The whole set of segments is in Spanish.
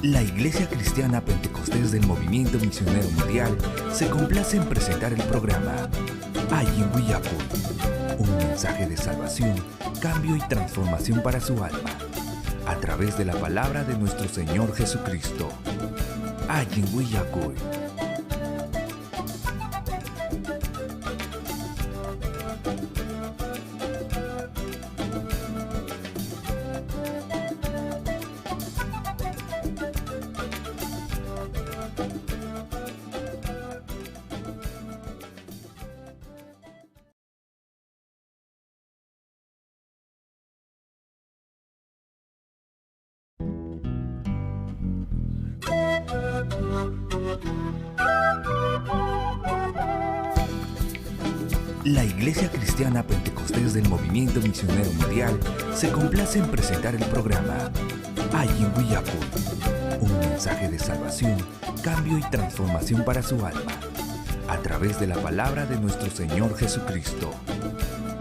La Iglesia Cristiana Pentecostés del Movimiento Misionero Mundial se complace en presentar el programa Ayin Willacuy, un mensaje de salvación, cambio y transformación para su alma, a través de la palabra de nuestro Señor Jesucristo. Ayin Willacuy. La Iglesia Cristiana Pentecostés del Movimiento Misionero Mundial se complace en presentar el programa Ayin Willacuy, un mensaje de salvación, cambio y transformación para su alma, a través de la palabra de nuestro Señor Jesucristo.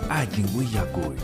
Ayin Willacuy.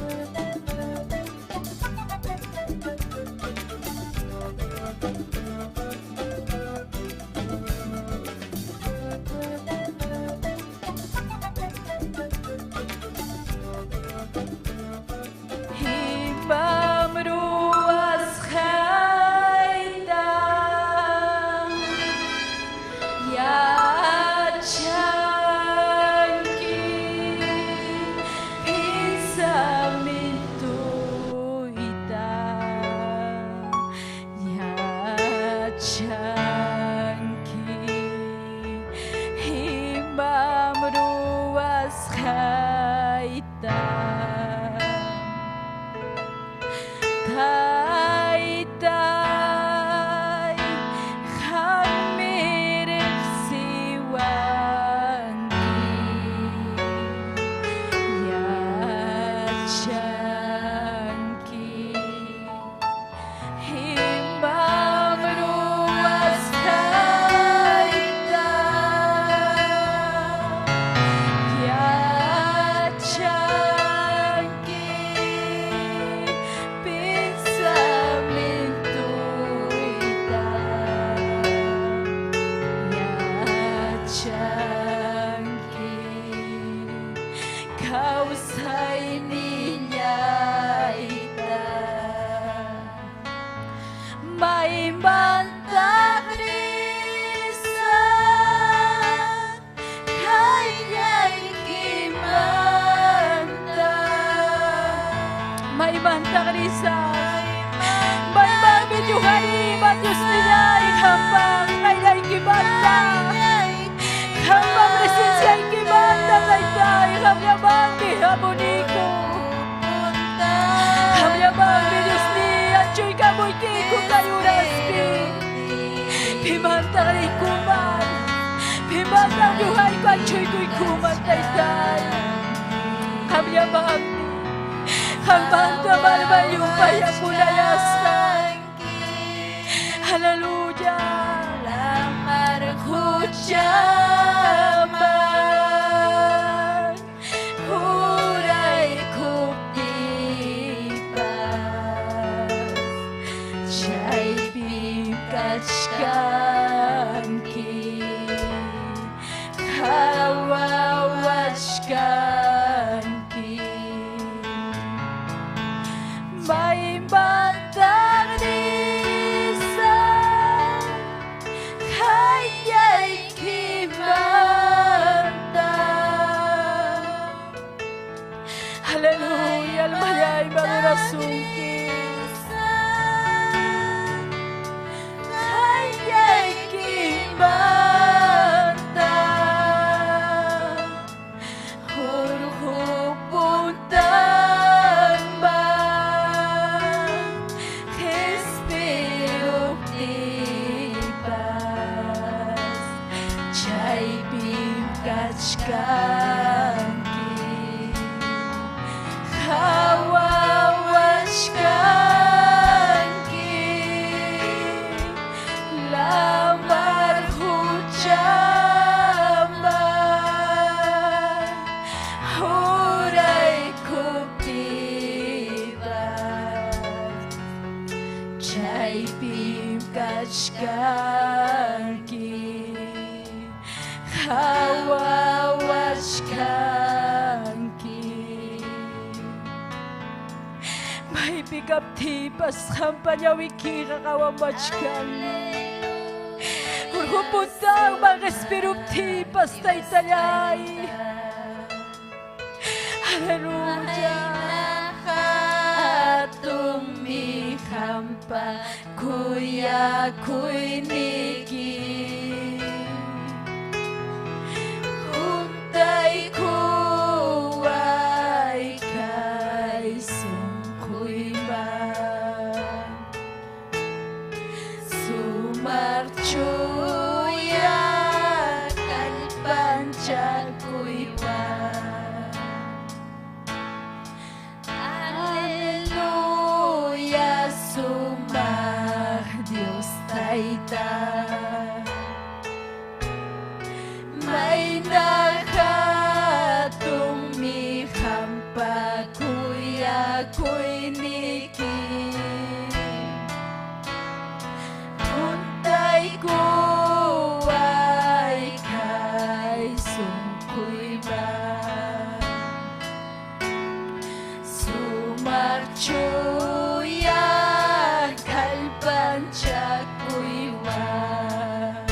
Haleluya, la marjucha. Haleluya, almayay madurasungki. Hayay kibanta. Hurhupuntan ba? Espero tipas. Chay bimkachkan. Huray kuptiba chaypim kachkanki hawawashkanki maypi kaptipas qampañawikiqa qawamachkanmi urqupuntaq maqespiruptipas taytallay aleluya hatumi hampa kuyakuyniki huntay kuway kay sunquyman sumarchuya kallpanchakuyman aleluya sumar Dios Tayta mayna hatumi hampa kuyakuyniki huntay kuway kay sunquyman sumarchuya kallpanchakuywan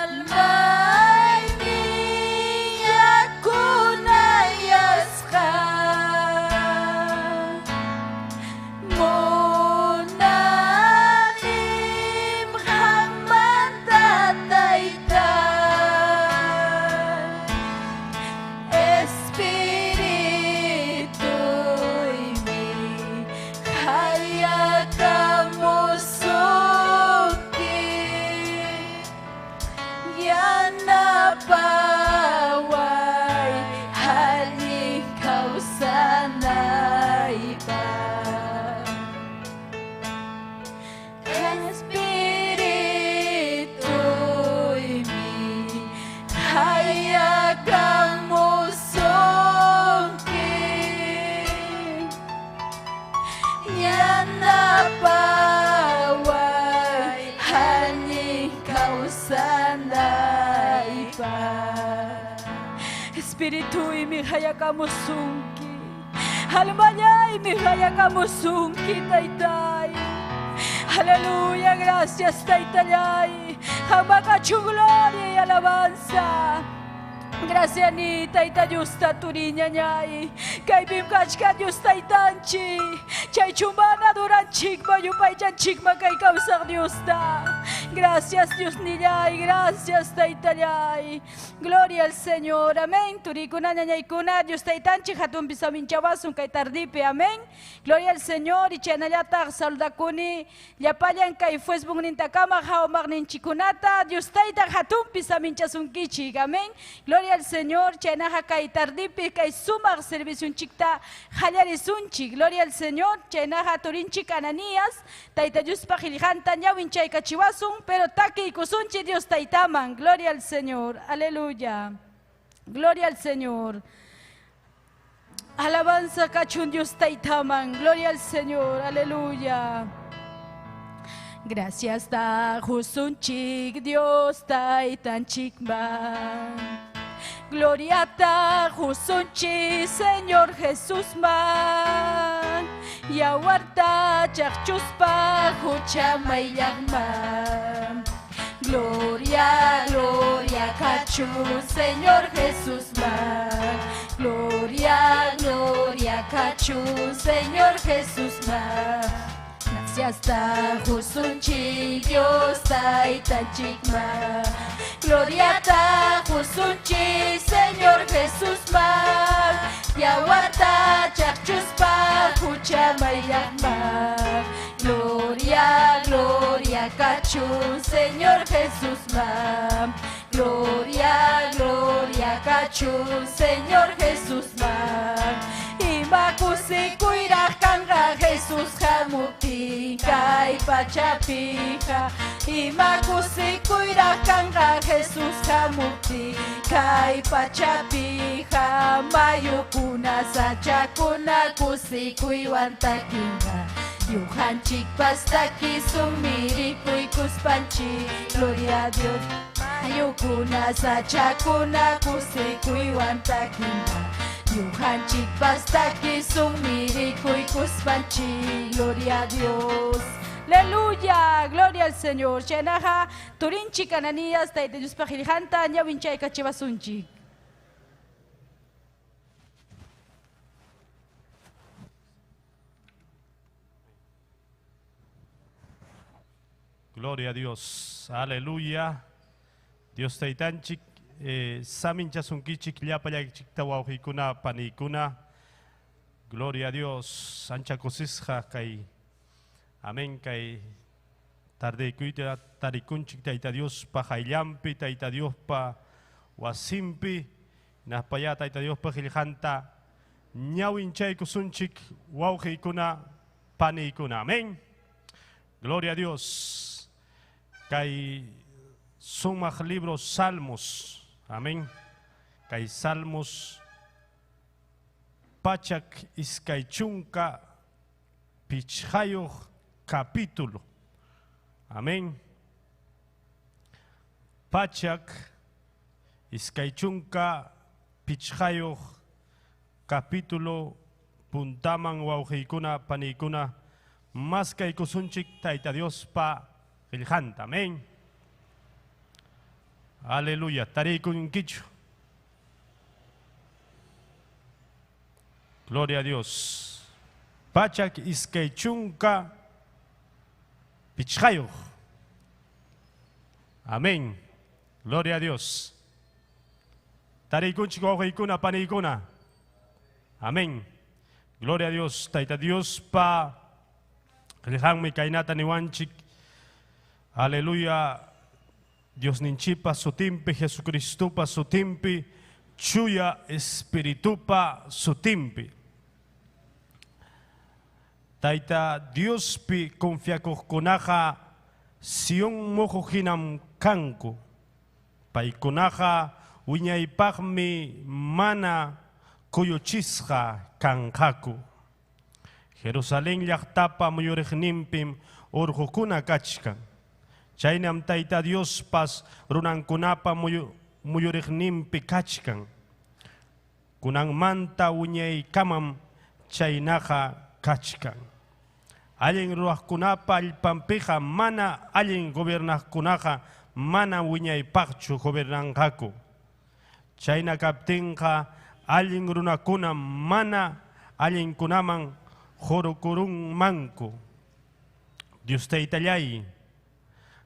almay niyakunayasqa munanim hammanta taytay Espirituymi hayakamusunki yanapaway allin kawsanaypaq Espirituymi hayakamusunki yanapaway allin kawsanaypaq Espirituymi hayakamusunki almayaymi hayakamusunki taytay aleluya gracias taytallay hamakachu gloria y alabanza Gracias ni tayta Diusta turiñañay kaypim kachka Dios taytanchi chay chumana duranchikma yupaychanchikma kay kawsaq Diusta gracias Dios nillay gracias taytallay gloria al Señor amén turikuna ñañaykuna Dios taytanchik hatunpi saminchawasun kay tardipi amén gloria al Señor y chaynallataq saludakuni llapallan kay Facebook nintakama hawmaqninchikunata Dios tayta hatunpi saminchasunkichik amén gloria al Señor chaynaqa kay tardipi kay sumaq serviciunchikta hallarisunchik gloria al Señor chaynaqa turinchik Ananías tayta Diospaq qillqanta ñawin chaykachiwasun pero takiykusunchik Dios taytaman gloria al Señor aleluya gloria al Señor alabanza kachun Dios taytaman gloria al Señor aleluya gracias ta husunchik Dios taytanchikman Gloria ta husunchi Señor Jesús man yawarta chaqchuspa huchamayllaqman Gloria, gloria kachu Señor Jesús man Gloria, gloria kachu Señor Jesús man Gracias ta husunchi Dios taytanchikman Gloria ta husunchi Señor Jesús man yawarta chaqchuspa huchamayllaqman Gloria, gloria kachu Señor Jesús man Gloria, gloria kachu Señor Jesús man Imakusikuyraq kanqa Jesús hamutin kay pachapija imakusikuyraq kanqa Jesús hamupti kay pachapija mayukuna sachakuna kusikuywan takinqa yuhanchik pastaki sumiripuy kuspanchik gloria a Dios mayukuna sachakuna kusikuywan takinqa yuhanchik pastaki sumiripuy kuspanchik gloria a Dios. Aleluya, gloria al Señor. Chenaja, turinchi cananias, taite Dios pajilhanta, ñawinchay kachivasunchi. Gloria a Dios, aleluya. Dios taitanchik, samincha sunkichik, llapayachik tawauhikuna, panikuna. Gloria a Dios, ancha cosisja kai. Amén, kay tarde kuita tarikunchik taita Dios pa jaillampi, taita Dios pa wasimpi, naspaya taita Dios pa jiljanta, ñawinchay kusunchik, wauhikuna, panikuna. Amén. Gloria a Dios. Kay sumaj libros Salmos. Amén. Kay Salmos pachak iskaychunka pichhayoh capítulo. Amén. Pachak iskaychunka pichhayoh capítulo puntaman wauhikuna panikuna mas kay kusunchik taita Dios pa iljanta. Amén. Aleluya. Tarikun kichu. Gloria a Dios. Pachak iskaychunka pichhayoh. Amén. Gloria a Dios. Tarikunchik wauhikuna panikuna. Amén. Gloria a Dios. Taita Dios pa Rihanmi kainata niwanchik. Aleluya. Dios ninchipa sutimpi, Jesucristupa sutimpi, chuya espiritupa sutimpi. Taita Dios pi confiakukunaja Sion mojohinam kanku. Paikunaja wiñaypaqmi mana kuyuchisqa kanqaku. Jerusalén llaqtapa muyuriqninpim urqukuna kachkan. Chaynam taita Dios pas runankunapa muyuriqninpi kachkan. Kunanmanta wiñaykamam chaynaqa kachkan. Allin ruwaqkunapa allpanpiqa mana allin gobernaqkunaqa mana wiñaypaqchu gobernanqaku. Chayna kaptinqa allin runakuna mana allinkunaman manku. Dios taytallay,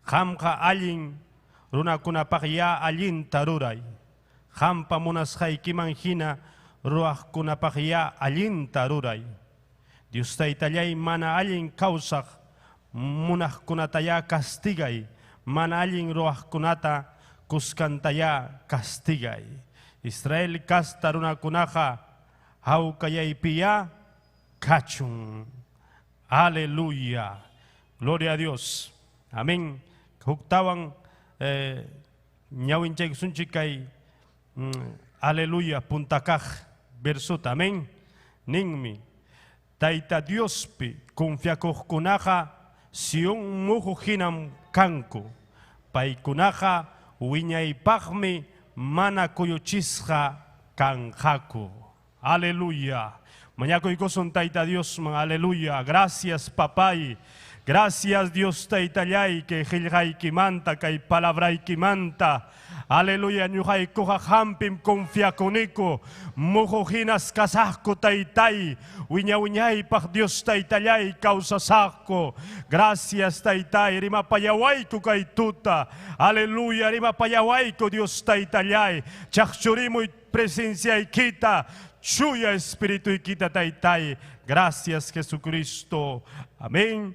qamqa allin runakunapaq ya allinta ruray. Qampa munasqaykiman hina ruwaqkunapaq ya allinta ruray. Dios taytallay mana allin kawsaq munaqkunata ya castigay. Mana allin ruwaqkunata kuskanta ya castigay. Israel kasta runakunaqa hawkallaypi ya kachun. Aleluya. Gloria a Dios. Amén. Huktawan ñawinchay sunchik kay aleluya puntakaj versuta. Amén. Ninmi. Taita Diospi confiakuqkunaqa Sion mujuhinam kanku. Paykunaqa wiñaypaqmi mana kuyuchisqa kanqaku. Aleluya. Mañakuykusun taita Dios man. Aleluya. Gracias papay. Gracias Dios taytallay que qillqaykimanta kay palabraykimanta. Aleluya. Ñuqaykuqa hampim confiakuniku. Mujuhinas kasaqku taytay. Wiñaypaq Dios taytallay kawsasaqku. Gracias taytay. Rimapayawayku kay tuta. Aleluya. Rimapayawayku Dios taytallay. Chaqchurimuy presenciaykita. Chuya espirituykita taytay. Gracias Jesucristo. Amén.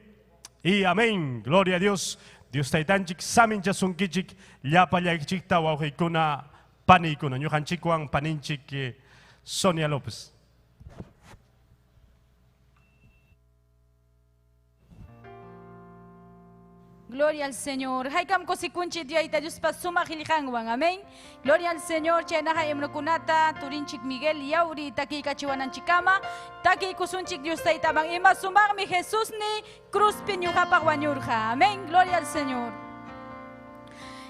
Y amén. Gloria a Dios. Dios taytanchik samincha sunkichik llapallaychikta wawqiykuna panikuna. Ñuqanchikwan paninchik Sonia López. Gloria al Señor. Haikam ko si kunchi dia ita Dios pa sumakilihangwang. Amen. Gloria al Señor. Chena hayam no kunata turinchik Miguel yauri taki kachiwanan chikama. Taki kusunchik Dios ta itabang ima sumar mi Jesús ni cruz pinyuha pagwanyurha. Amen. Gloria al Señor.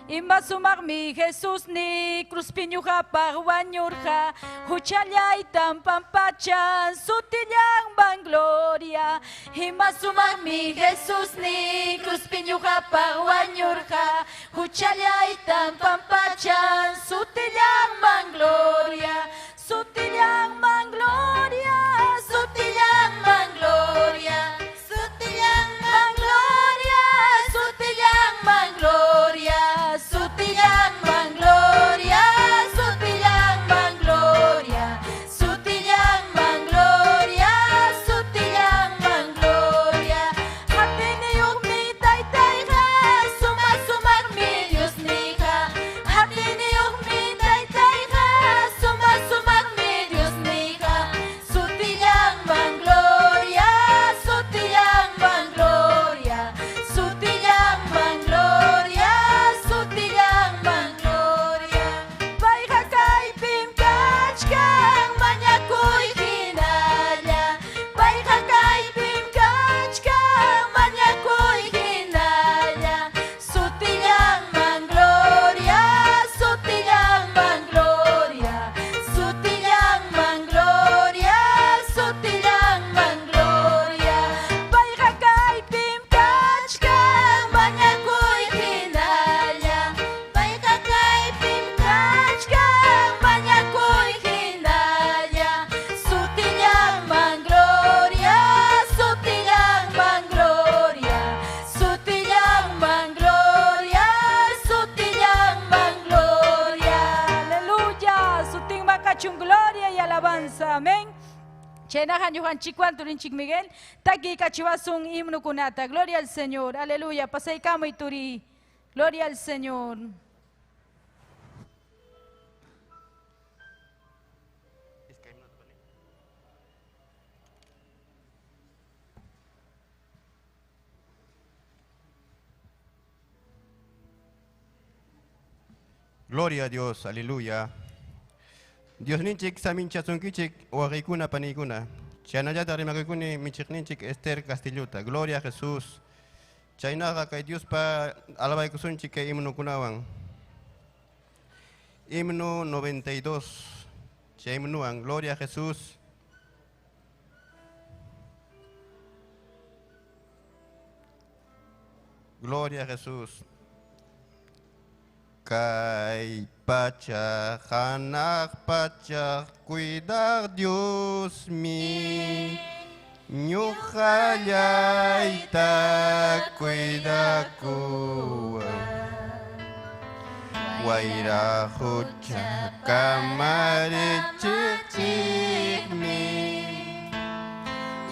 Imba sumar mi Jesús ni cruz pinyuha pagwanyurha. Huchallay tampampachan sutilyang bang gloria. Imba sumar mi Jesús ni cruz pinyuha pagwanyurha. Huchallay tampampachan sutilyang bang gloria. Sutilyang bang gloria. Sutilyang bang gloria. Sutilyang bang gloria. Sutilyang bang gloria. Sutilyang bang gloria. Sutilyang bang gloria. Sutilyang bang gloria. Sutilyang bang gloria. Hati ni yung mi tay ka. Sumasumar mi Diyos ni ka. Hati ni yung mi tay ka. Sumasumar mi Diyos ni ka. Sutilyang bang gloria. Sutilyang bang gloria. Sutilyang bang gloria. Sutilyang bang gloria. Bay kakay pimkach kang manyakoy hinalya. Bay kakay pimkach kang manyakoy hinalya. Sutilyang bang gloria. Sutilyang bang gloria. Sutilyang bang gloria. Sutilyang bang gloria. Bay kakay pimkach kang manyakoy hinalya. Bay kakay pimkach kang manyakoy hinalya. Sutilyang bang gloria. Sutilyang bang gloria. Sutilyang bang gloria. Sutilyang bang gloria. Aleluya. Suting makachung gloria y alabanza. Amén. Chenahan Yohan Chikwan Turin Chik Miguel, Taki Kachiwasung himno kunata. Gloria al Señor. Aleluya. Pasay kamo ituri. Gloria al Señor. Gloria a Dios, aleluya. Dios ninchik samincha sunkichik warikuna panikuna. Chanayata rimakikuni michik ninchik Esther Castilluta. Gloria a Jesús. Chaynaga kay Dios pa alabay kusunchik kay himno kunawan. Himno 92. Chayimnuan. Gloria a Jesús. Gloria a Jesús. Kay pacha, anak pacha, cuidar Dios mi. Nyukhayay ta cuida kuwa. Waira hucha kamari cicik mi.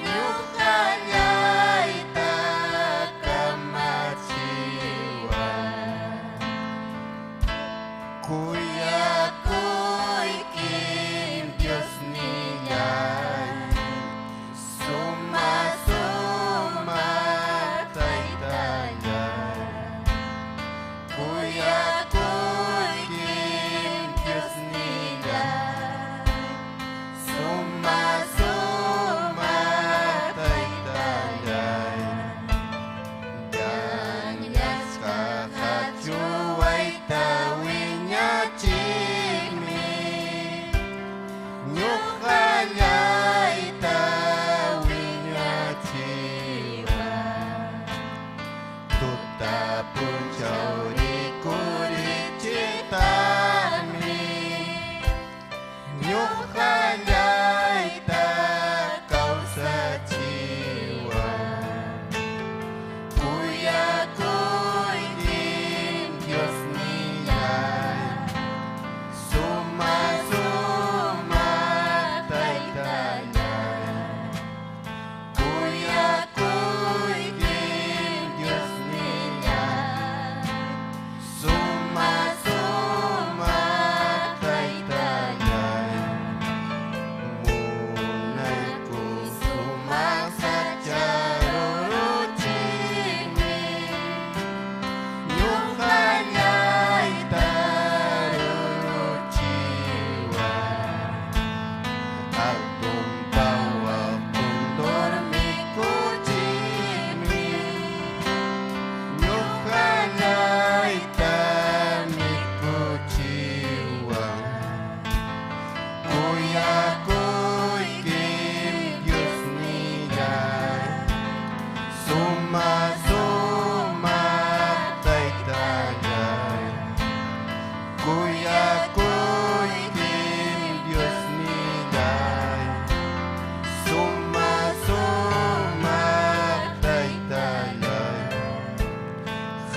Nyukhayay ta kamachiwa. Kuya kuy kim Dios niyay. Suma suma tay tayay. Kuya kuy kim Dios niyay.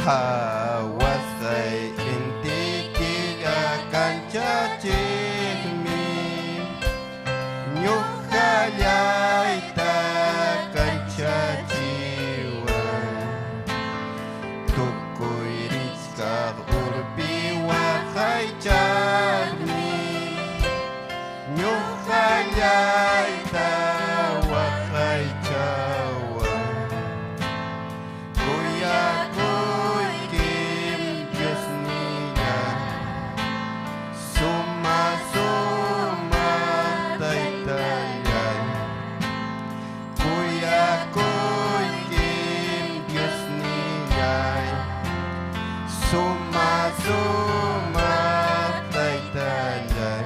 Hawasay intikig akan cacikmi Nyukhayay takan caciwan Tukoy rizkar urbi wakay cakmi Nyukhayay tawakay cawan Kuya ko'y kim Diyos niya Suma-sumatay-tayay Kuya ko'y kim Diyos niya Suma-sumatay-tayay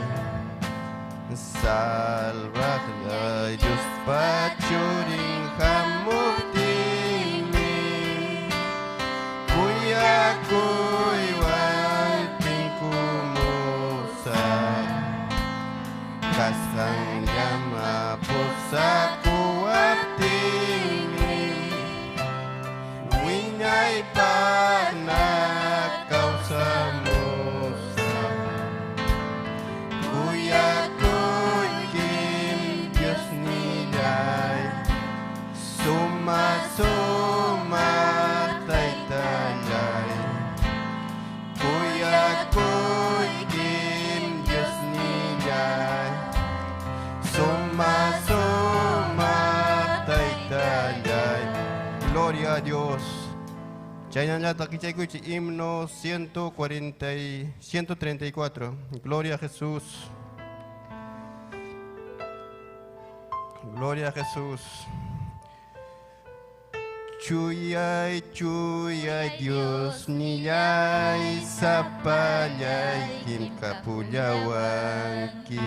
Salvaklah Diyos pacuring hamuktimin Kuya ko'y wanting kumusa Kasangga mapusa kuwaptimin Wingay panakaw sa musa Kuya ko'y kim Diyos nilay Suma-sumatay-tayay Kuya ko'y kim Diyos nilay Suma-sumatay-tayay Gloria a Dios. Chaynanyata kichaykuchi himno 134. Gloria a Jesús. Gloria a Jesús. Chuyay, chuyay Dios niyay sapayay kin kapuyawanki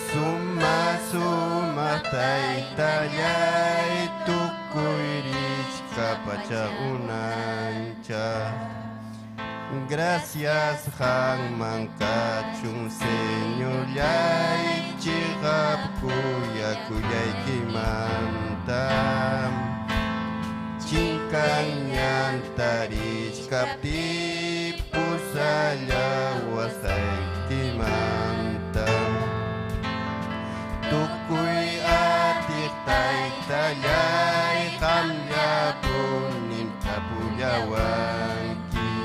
Suma-sumatay-tayay tukoy rizka pacaunancha Gracias hang mangkachung Señor yay chikap kuyay kimantam Chingkang tarich kapti pusaya wasay kimantam Tukoy atik tay-tayay kamya punin kapulyawanki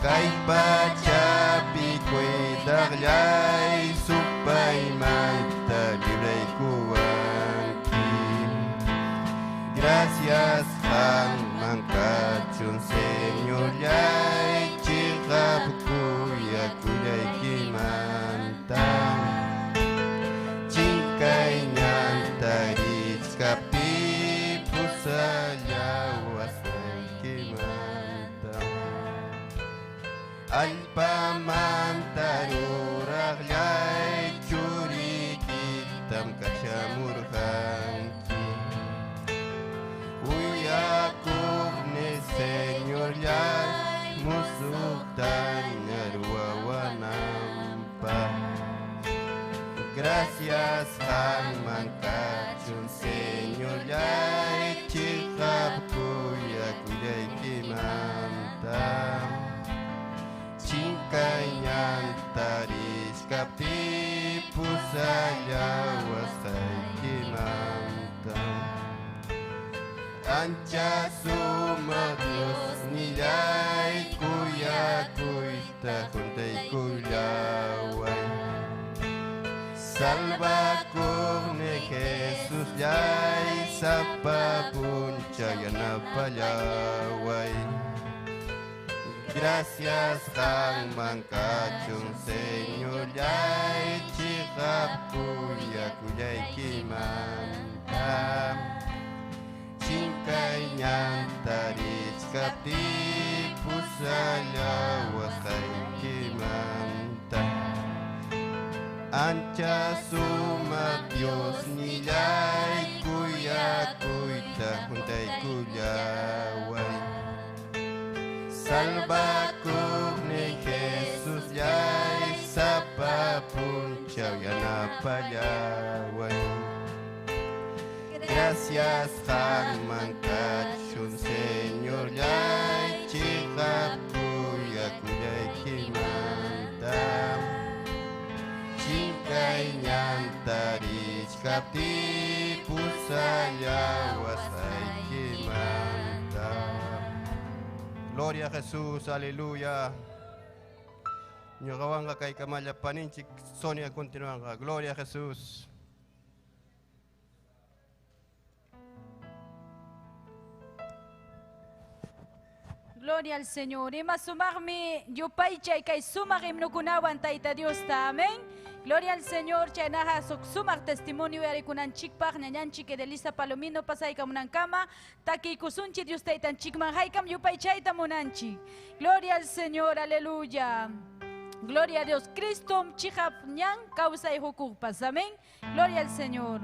Kay pacapi ko'y daryay supay magtaliray kuwanki Gracias ang mangkachun Señor yay chikap kuyay kimantam Chingkay nyan tarich kapi pusaya wasay kimantam Alpamantaruraglay churikitam kachamurhanki Uyakuk ne Señor yay musuktan ngarwawanampa Gracias ang mangkachun Señor yay chikap kuyay kimantam Chingkay nyan taris kapti pusaya wasay kimantam Ancha suma Dios nilay kuya kuita kuntay kulaway Salva corne Jesús yay sapapuncha yanapayaway Gracias ang mangkachung Señor yay chikap kuyay kimantam Chingkay nyan tarich kapti pusaya wasay kimantam Ancha suma Dios nilay kuya kuita kuntay kuyaway Salva corne Jesús yay sapapunchaw yanapayaway Gracias ang mangkachun un Señor yay chikapuya kuyay kimanta chinkay ñantari chikapti pusaya wasay kimanta. Gloria a Jesús, aleluya. Ñuqawanga kay kamallapaninchik Sonia continuanga. Gloria a Jesús. Gloria al Señor. Ima sumarmi yupaychay kay sumagim nukunawan Tayta Dios ta. Amén. Gloria al Señor. Chaynaha sumar testimonio yarikunanchikpaq ñañanchik Edelisa Palomino pasay kamunankama. Taki kusunchi Dios taytanchikman haykam yupaychayta munanchik. Gloria al Señor. Aleluya. Gloria a Dios. Cristo chihap ñan causay hukukpas. Amén. Gloria al Señor.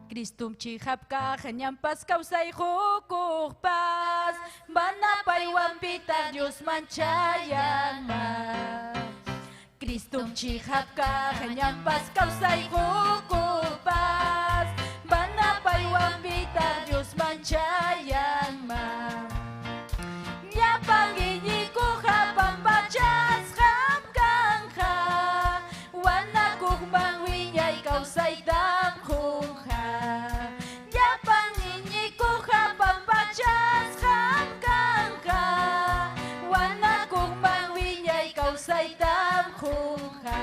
Kristum chihapka ñampas causay hukukpas. Banapaywan pita Dios manchayan mas. Kristum chihapka ñampas causay hukukpas. Banapaywan pita Dios manchayan mas. Ñapan iñikuja pampachas hamkanja. Wanakukman wiñay causay damjunja. Ñapan iñikuja pampachas hamkanja. Wanakukman wiñay causay damjunja.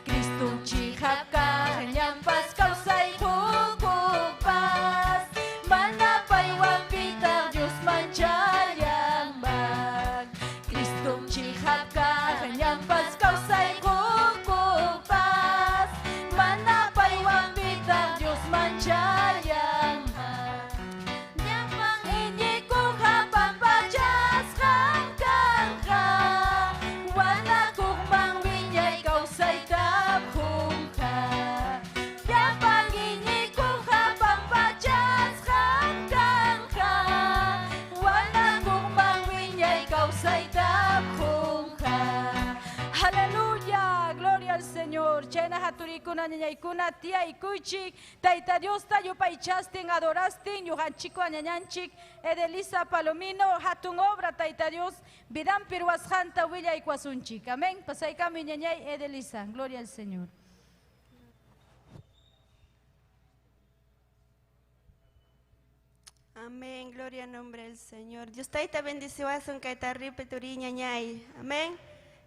Kristum chihapka ñampas causay hukukpas. Manapaywan pita Dios manchayan man. Kristum chihapka ñampas causay hukukpas. Manapaywan pita Dios manchayan man. Ñapan iñikuja pampachas hamkanja. Wanakukman wiñay causay damjunja. Ñapan iñikuja pampachas hamkanja. Wanakukman wiñay causay damjunja. Aleluya, gloria al Señor. Chayna haturikuna ñañaykuna tiyaykuychik. Tayta Dios tayupaychastin adorastin yuhanchiko ñañanchik Edelisa Palomino hatun obra Tayta Dios vidan pirwasjanta willaykuasunchik. Amén. Pasaykami ñañay Edelisa. Gloria al Señor. Amén, gloria al nombre del Señor. Dios taita bendiciwasun kaita ripeturi ñañay. Amén.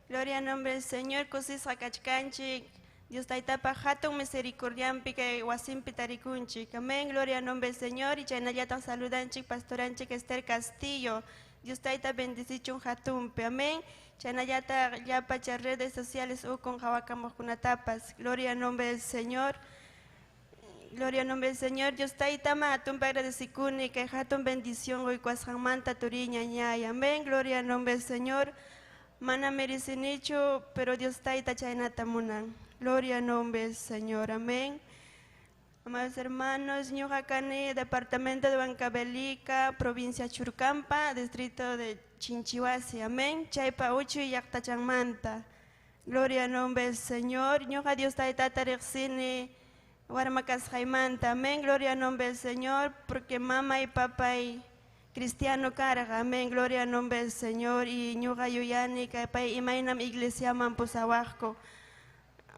Gloria al nombre del Señor. Kusis hakachkanchik. Dios taita pajatun misericordiampi que wasimpi tarikunchik. Amén. Gloria al nombre del Señor. Y chaynallata saludanchik pastoranchik Esther Castillo. Dios taita bendicichun hatumpe. Amén. Chaynallata llapacha redes sociales ukun hawakamokunatapas. Gloria al nombre del Señor. Gloria al nombre del Señor. Dios taita ma atumpa agradecikuni que hatun bendición hoy cuasjamanta turiña ñay. Amén. Gloria al nombre del Señor. Mana merecenicho, pero Dios taita chaynata munan. Gloria al nombre del Señor. Amén. Amados hermanos, Ñuhacane, departamento de Huancavelica, provincia Churcampa, distrito de Chinchihuasi. Amén. Chaypa uchu y Yactachanmanta. Gloria al nombre del Señor. Ñuha Dios taita tarexini. Guarmacas Jaimanta, amén, gloria al nombre del Señor, porque mamá y papá y cristiano carga, amén, gloria al nombre del Señor, y ñuga yuyani, kapay imaynam iglesia mampusawajko,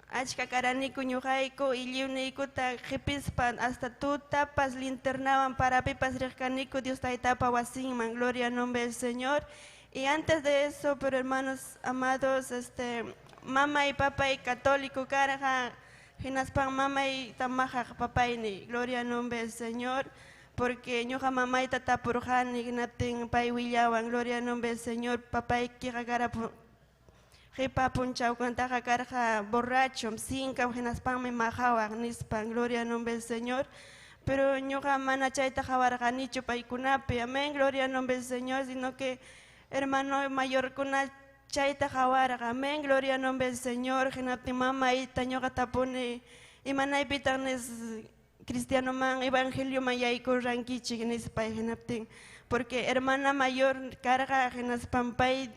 achka karaniku ñugaiko, y liuniku ta jipispan, hasta tú tapas linternaban para pipas rejcaniku, Dios taitapa wasinman, gloria al nombre del Señor, y antes de eso, pero hermanos amados, mamá y papá y católico carga, Hinaspan mamá y tamaja papayni, gloria al nombre del Señor, porque ñoja mamá y tatapurjani, gnatin pay willawan, gloria al nombre del Señor, papá y kiragara jipa punchau cantaja carja borracho, sinca, hinaspan me majawan, nispan, gloria al nombre del Señor, pero ñoja mana chaita jabarganicho paykunape, amén, gloria al nombre del Señor, sino que hermano mayor kuna Chaita Jawaraga, amén, gloria al nombre del Señor, Genati Mama y Tañoga Tapone, y Manay Pitanes Cristiano Man, Evangelio Mayaico Ranquichi, Genespay Genaptin, porque hermana mayor carga Genas Pampay,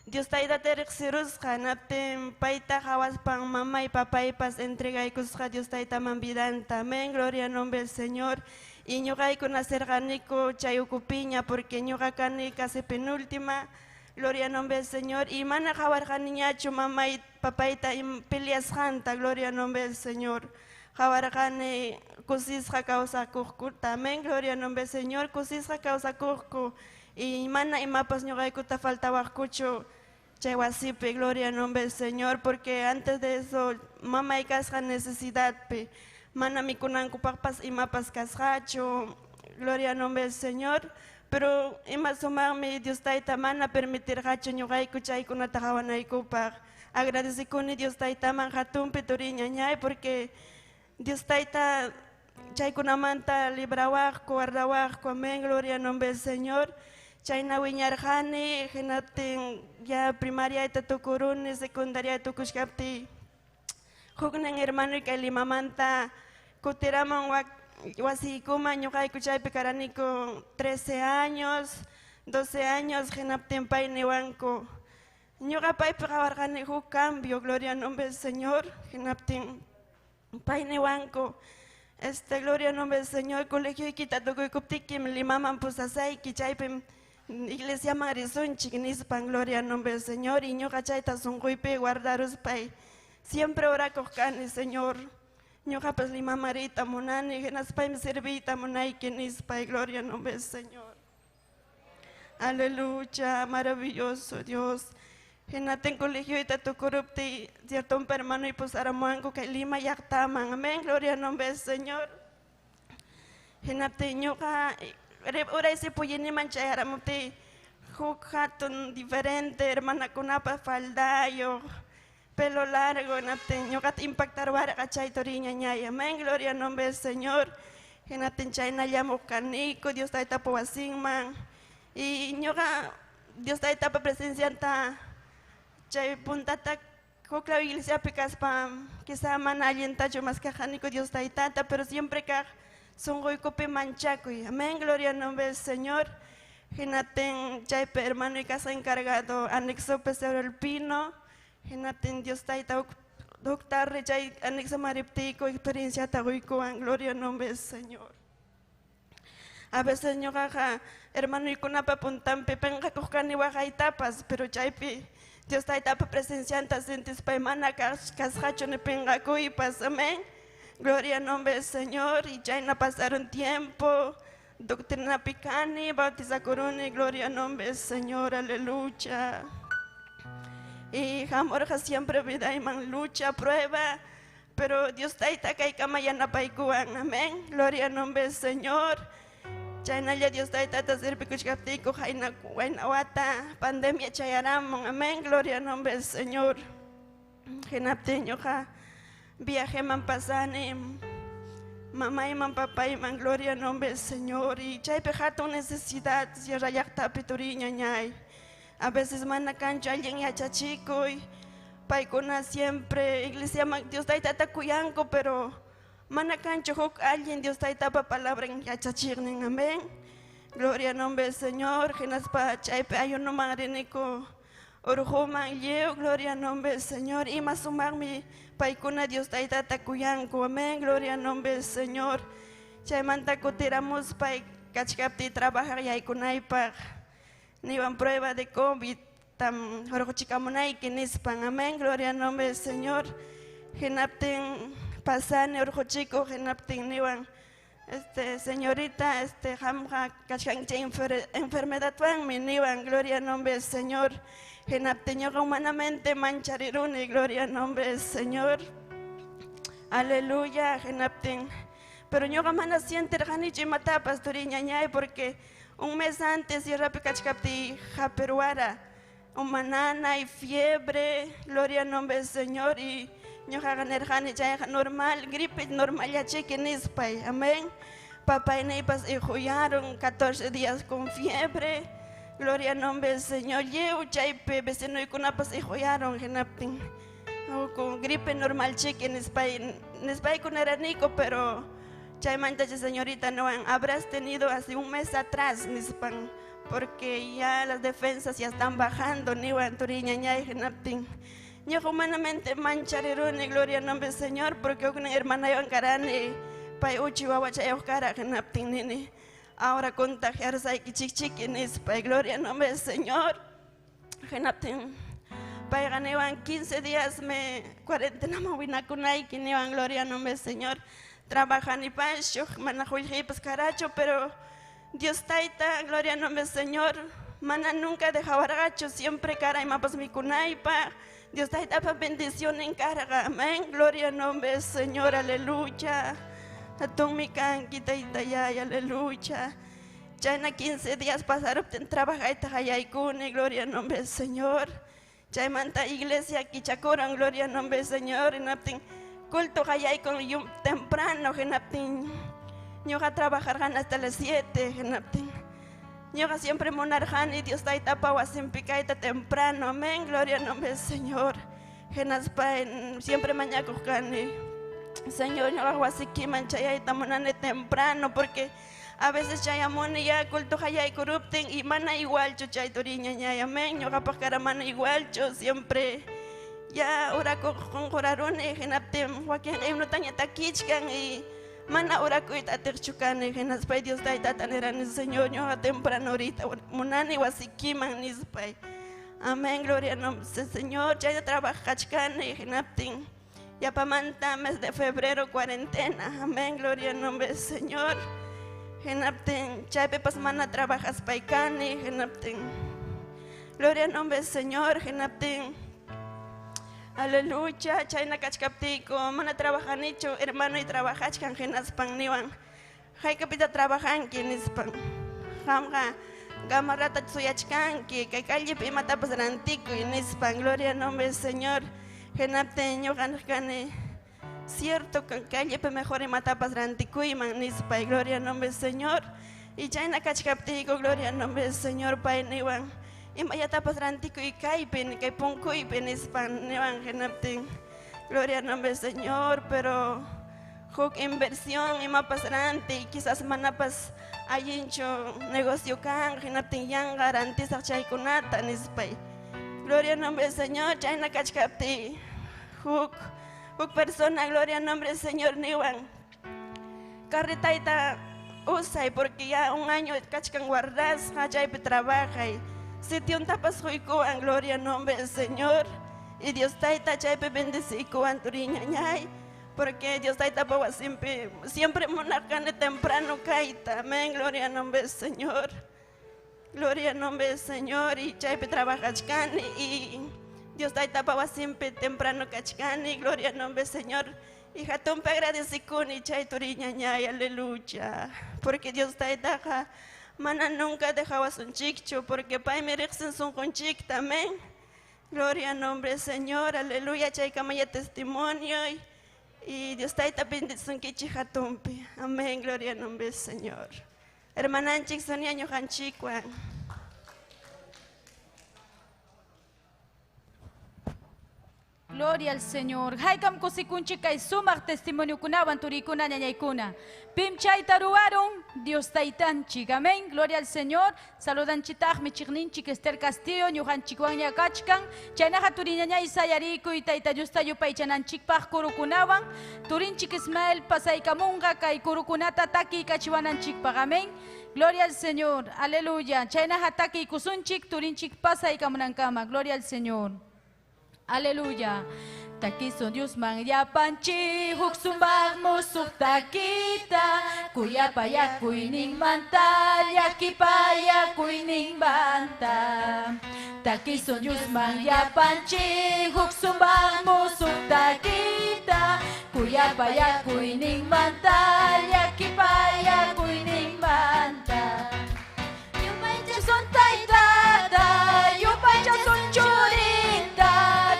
Dios taita terexirusqa naptin paita hawaspan mamá y papaypas entregaykusqa Dios taita manvidanta. Amén, gloria al nombre del Señor. Y ñuqaykuna serqaniku chay ukupiña porque ñuqa kani casi penúltima. Gloria al nombre del Señor. Y mana hawarqaniñachu mamá y papayta peleasqanta. Gloria al nombre del Señor. Hawarqani kusisqa kawsakuqkuta. Amén, gloria al nombre del Señor. Kusisqa kawsakuqku. Y mana imapas ñuqaykuta faltawaqkuchu chay wasipi, gloria al nombre del Señor, porque antes de eso mamá y casja necesidad pe mana mikunankupaqpas imapas kasqachu, gloria al nombre del Señor, pero ima sumarmi Dios taita mana permitirqachu ñuqayku chaykunata hawanaykupaq. Agradecikuni Dios taitaman hatunpi turiña ñay, porque Dios taita chaykunamanta librawaqku, guardawaqku, amén, gloria al nombre del Señor. Chayna wiñarqani, hinaptin ya primaria ita tukuruni, secundaria tukushkapti. Huknan hermano y Limamanta kutiraman wasikuman ñuqayku chaypi karaniku 13 años, 12 años, hinaptin pay niwanku. Ñuqa paypi hawarqani huk cambio, gloria al nombre del Señor, hinaptin pay niwanku. Gloria al nombre del Señor, colegio ikita tukuykuptikim limaman pusasayki chaypim iglesia Marisunchik nispan, gloria al nombre del Señor. Y ñuqa chayta sunquypi guardaruspay siempre orakuq kani, Señor. Ñuqapas limamarita munani, hinaspaymi servita munayki nispay, gloria al nombre del Señor. Aleluya, maravilloso Dios. Hinaten colegio ita tukurupti, cierto un hermano y pusaramuanku kay Lima llaqtaman, amén, gloria al nombre del Señor. Hinaten ñuqa ora ese puyiniman chayaramuti huk hatun diferente, hermana kunapa faldayo, pelo largo, napten ñuqata impactar warqa chay toriña ñay, amén, gloria al nombre del Señor. Hinaten chayna llamuq kaniku, Dios taita wasinman, y ñuqa Dios taita presencianta chay puntata huk la iglesia pikaspa quizá mana allientachu mas kajaniku Dios taitata, pero siempre kaj sunquykupi manchakuy, amén, gloria al nombre del Señor. Hinaten chaype hermano y casa encargado anexo Pesero el Pino, hinaten Dios taita huk tarde chay anexo mariptiko experiencia taguykuan, gloria al nombre del Señor. A veces ñuqaqa hermano y kunapa puntampi penqakuqkani waqaytapas, pero chaypi Dios taitapa presencianta sintispay mana kasqachu ni penqakuypas, amén. Gloria al nombre del Señor. Y ya pasaron tiempo, doctrina picani, bautizakuruni, gloria al nombre del Señor, aleluya. Y jamorja siempre vida y man lucha, prueba, pero Dios taita kaykama yana paikuan, amén. Gloria al nombre del Señor. Chaynalla Dios taita ta sirpi kuchkaptiku jaina wata pandemia chayaramon, amén. Gloria al nombre del Señor. Genapteño ja viaje man pasane, mamá y man papá y man, gloria al nombre del Señor. Y chay pejato necesidad, si rayakta pituriña ñay. A veces mana cancho alguien yachachico y paikuna siempre, iglesia man, Dios taita takuyanko, pero mana cancho hok alguien, Dios taita pa palabra en yachachirnen, amén. Gloria al nombre del Señor, genaspa chay pe ayuno marinico. Orujuma yeo, gloria al nombre del Señor. Y más sumarmi paikuna Dios taita takuyanku, amén, gloria al nombre del Señor. Chaymanta kutiramos pai kachkapti trabajar yaykunaypaq. Niwan prueba de COVID tam orjochikamunayki nispan, amén, gloria al nombre del Señor. Hinaptin pasane orjochiko, hinaptin niwan señorita, hamja kachkanche enfermedad tuanmi niwan, gloria al nombre del Señor. Genapteño humanamente manchariruni, gloria al nombre del Señor. Aleluya, genapten. Pero yo gamana siente ranichi mata pastoriña ñay, porque un mes antes yo rapicachcapti japeruara, humanana y fiebre, gloria al nombre del Señor. Y yo ganer normal, gripe normal ya chequenispay, amén. Papá y neipas jugaron 14 días con fiebre. Gloria al nombre del Señor. Yeu chaype vecino y kunapas y joyaron genaptin. Con gripe normal cheque en España con eranico, pero chay mancha señorita no habrás tenido hace un mes atrás nispan porque ya las defensas ya están bajando, ni van turiña genaptin. Yo humanamente mancharerone, gloria al nombre del Señor, porque una hermana iban carane, pai uchi wawachayo cara genaptin nini. Ahora contagiar saiki chichiquinis, pai gloria al nombre del Señor. Genaptin, pai ganeban 15 días me cuarentena mawinakunay, que nevan gloria al nombre del Señor. Trabajan y pancho, manajuy pues caracho, pero Dios taita, gloria al nombre del Señor. Mana nunca dejaba gacho, siempre cara y mapas mi kunaipa. Dios taita pa bendición en carga, amén. Gloria al nombre del Señor, aleluya. Atón mi canqui taita ya, aleluya. Ya en 15 días pasaron en trabajar y tajayaikune, gloria al nombre del Señor. Ya en manta iglesia aquí chacoran, gloria al nombre del Señor. En aptin culto hayay con temprano, en aptin. Yo a trabajar hasta las 7, en aptin. Yo siempre monarjani, Dios está tapado sin picaita temprano, amén, gloria al nombre del Señor. Siempre mañana cojani. Señor, yo hago así que manchaya y tamonane temprano, porque a veces chayamone ya culto hayay corrupten y mana igual chuchay toriña ya, amén. Yo capaz cara mana igual, yo siempre ya ahora con jorarone, en aptin, Joaquín, hay uno taña taquichcan y mana ora kuita terchukane genas pai Dios dai tataneran el Señor yo a temprano ahorita munani wasikiman nispai. Amén, gloria al nombre del Señor. Ya trabaja chkane genaptin. Ya pamanta mes de febrero cuarentena. Amén, gloria al nombre del Señor. Genaptin, ya pepas mana trabajas paikane genaptin. Gloria al nombre del Señor, genaptin. Aleluya, chayna kachkaptiko, mana trabajan hecho, hermano y trabajach kan genas pan niwan. Hay capita trabajan quienes pan. Hamga, gamarata tsuyachkan, que calle pima tapas rantico y nispan, gloria al nombre del Señor. Genapteño ganjane, cierto que calle pe mejor y matapas rantico y man nispa, gloria al nombre del Señor. Y chayna kachkaptiko, gloria al nombre del Señor, pa niwan. Y vaya tapas rantico y caipen, que ponco y penispan, evangelapten. Gloria al nombre del Señor, pero hook inversión y mapas rante y quizás manapas ayincho negocio can, genapten yang garantiza chaykunata nispay. Gloria al nombre del Señor, chayna kachkapti. Hook persona, gloria al nombre del Señor, niwan. Carretaita usay porque ya un año kachkan guardas, hachaype trabaja y si te un tapas en gloria al nombre del Señor. Y Dios taita chaype bendecico anturiña ñay. Porque Dios taita pawa siempre monarcane temprano caita. Amén, gloria al nombre del Señor. Gloria al nombre del Señor. Y chaype trabaja chcane. Y Dios taita pawa siempre temprano cachcane. Gloria al nombre del Señor. Y jatón pe agradecicuni chay turiña ñay. Aleluya. Porque Dios taita mana nunca dejaba un chicho, porque pai merecen son con chic también. Gloria al nombre del Señor, aleluya, chay camaya testimonio y Dios taita bendición que chijatumpe. Amén, gloria al nombre del Señor. Hermananchik sonia ñojanchikwan. Gloria al Señor. Haykam kusikunchi kay sumak testimonio kunawan turikuna ñañaykuna. Pim chay taruaron Dios taytanchik. Amén. Gloria al Señor. Saludanchitaj michigninchik Esther Castillo ñujanchikwan ñakachkan. Chaynaja turiñañay sayariku y tayta Dios tayupay chananchikpaj kurukunawan. Turinchik Ismael pasaykamunga kay kurukunata taki kachiwananchikpaj. Amén. Gloria al Señor. Aleluya. Chaynaja taki kusunchik turinchik pasaykamunankama. Gloria al Señor. Aleluya. Takiso Dios man ya panchi huksumbag musuk takita kuyapaya kuining manta yakipaya kuining banta. Takiso Dios man ya panchi huksumbag musuk takita kuyapaya kuining manta yakipaya kuining banta. Yupay son taidada yupay son churinda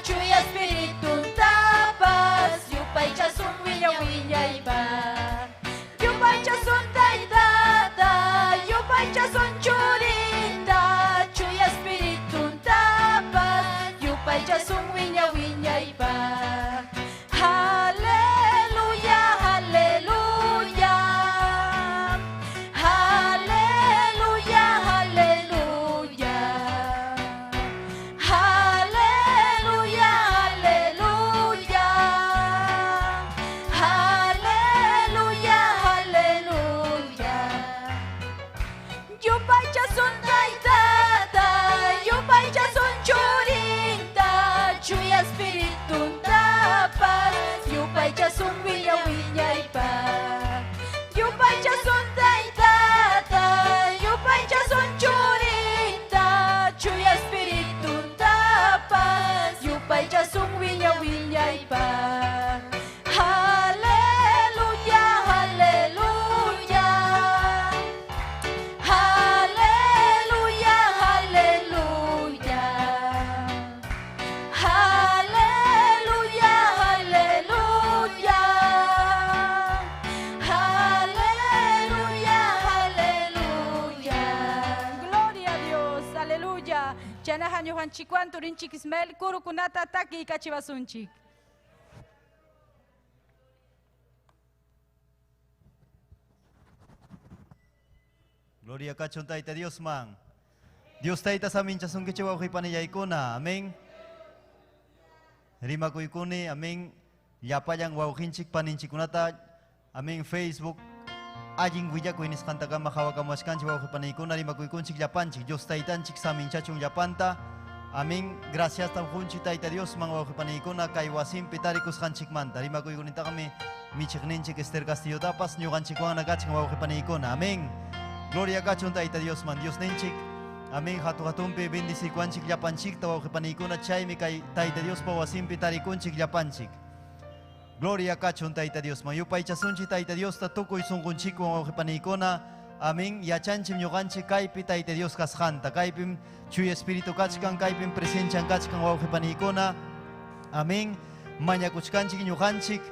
chuya espiritu tapas yupay son wiña wiña iba yupay son taidada yupay son churinda chuya espiritu tapas yupay son wiña wiña iba. Aleluya, aleluya. Yanahan Yohan Chikwan Turinchik Ismael Kurukunata Taki Kachivasunchik. Gloria kachon taita Dios man. Dios taita sa mincha sung kichiwa uki paniyay ko na. Amen. Rima ko ikuni. Amen. Yapayang waukinchik paninchik kunata. Amen. Facebook. Ajing wija ko inis kanta ka makawa ka maskanchi wauki paniyay ko na. Rima ko ikunchik yapanchik. Dios taitanchik sa mincha chung yapanta. Amen. Gracias tam kunchik taita Dios man wauki paniyay ko na. Kay wasim pitarikus kanchik manta. Rima ko ikunita kami. Michik ninchik Esther Castillo tapas. Nyo kanchik wang nagachik wauki paniyay ko na. Amen. Gloria kachon taita Dios man Dios nenchik. Amen. Hatu-hatumpe bendisi kuanchik yapanchik tawa ukipanikuna chaymi kay taita Dios pawasimpi tarikunchik yapanchik. Gloria kachon taita Dios man. Yupay chasunchik taita Dios tatukoy sunkunchik wa ukipanikuna. Amen. Yachanchim yuganchik kaypi taita Dios kaskanta. Kaypim chuy espiritu kachkan kaypim presencia kachkan wa ukipanikuna. Amen. Mañakuchkanchik yuganchik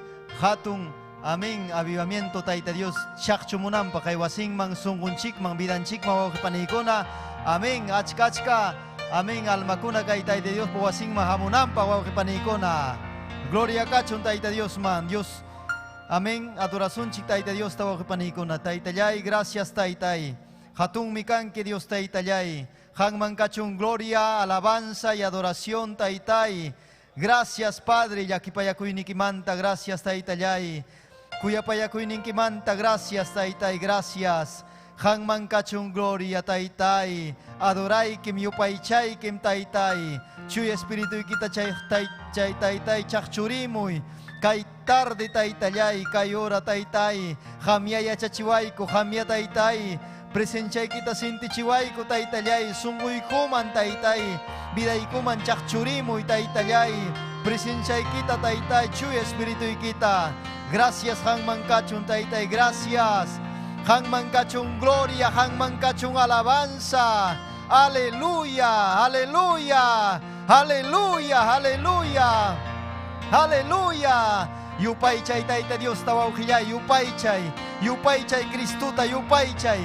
hatun. Amen. Avivamiento taita Dios. Chakchumunampa kay wasingmang sungunchik mang bidanchik mawakipanikuna. Amen. Achkachka. Amen. Almakuna kay taita Dios po wasingmang hamunampa mawakipanikuna. Gloria kachun taita Dios man. Dios. Amen. Adorasunchik taita Dios tawakipanikuna. Taitayay. Gracias taitay. Hatung mikanke Dios taitayay. Hangman kachun gloria, alabanza y adoración taitay. Gracias Padre. Yakipayakuynikimanta. Gracias taitayay. Kuyapayakuininkimanta, gracias taytay, gracias. Hangman kachung gloria taytay. Adoray kim yupaychay kim taytay. Chuy espiritu kita chay taytay chakchurimuy. Kay tarde taytayay, kay ora taytay. Hamyaya chachiwayko, hamya taytay. Presenchay kita sinti chiwayko taytayay. Sunguy kuman taytay. Biday kuman chakchurimuy taytayay. Presenchay kita taytay, chuy espiritu kita. Gracias Hangman kachun taytay, gracias. Hangman kachun gloria, Hangman kachun alabanza. Aleluya, aleluya, aleluya, aleluya, aleluya. Yupaychay tayta Dios tawauhiyay, yupaychay Kristuta, yupaychay.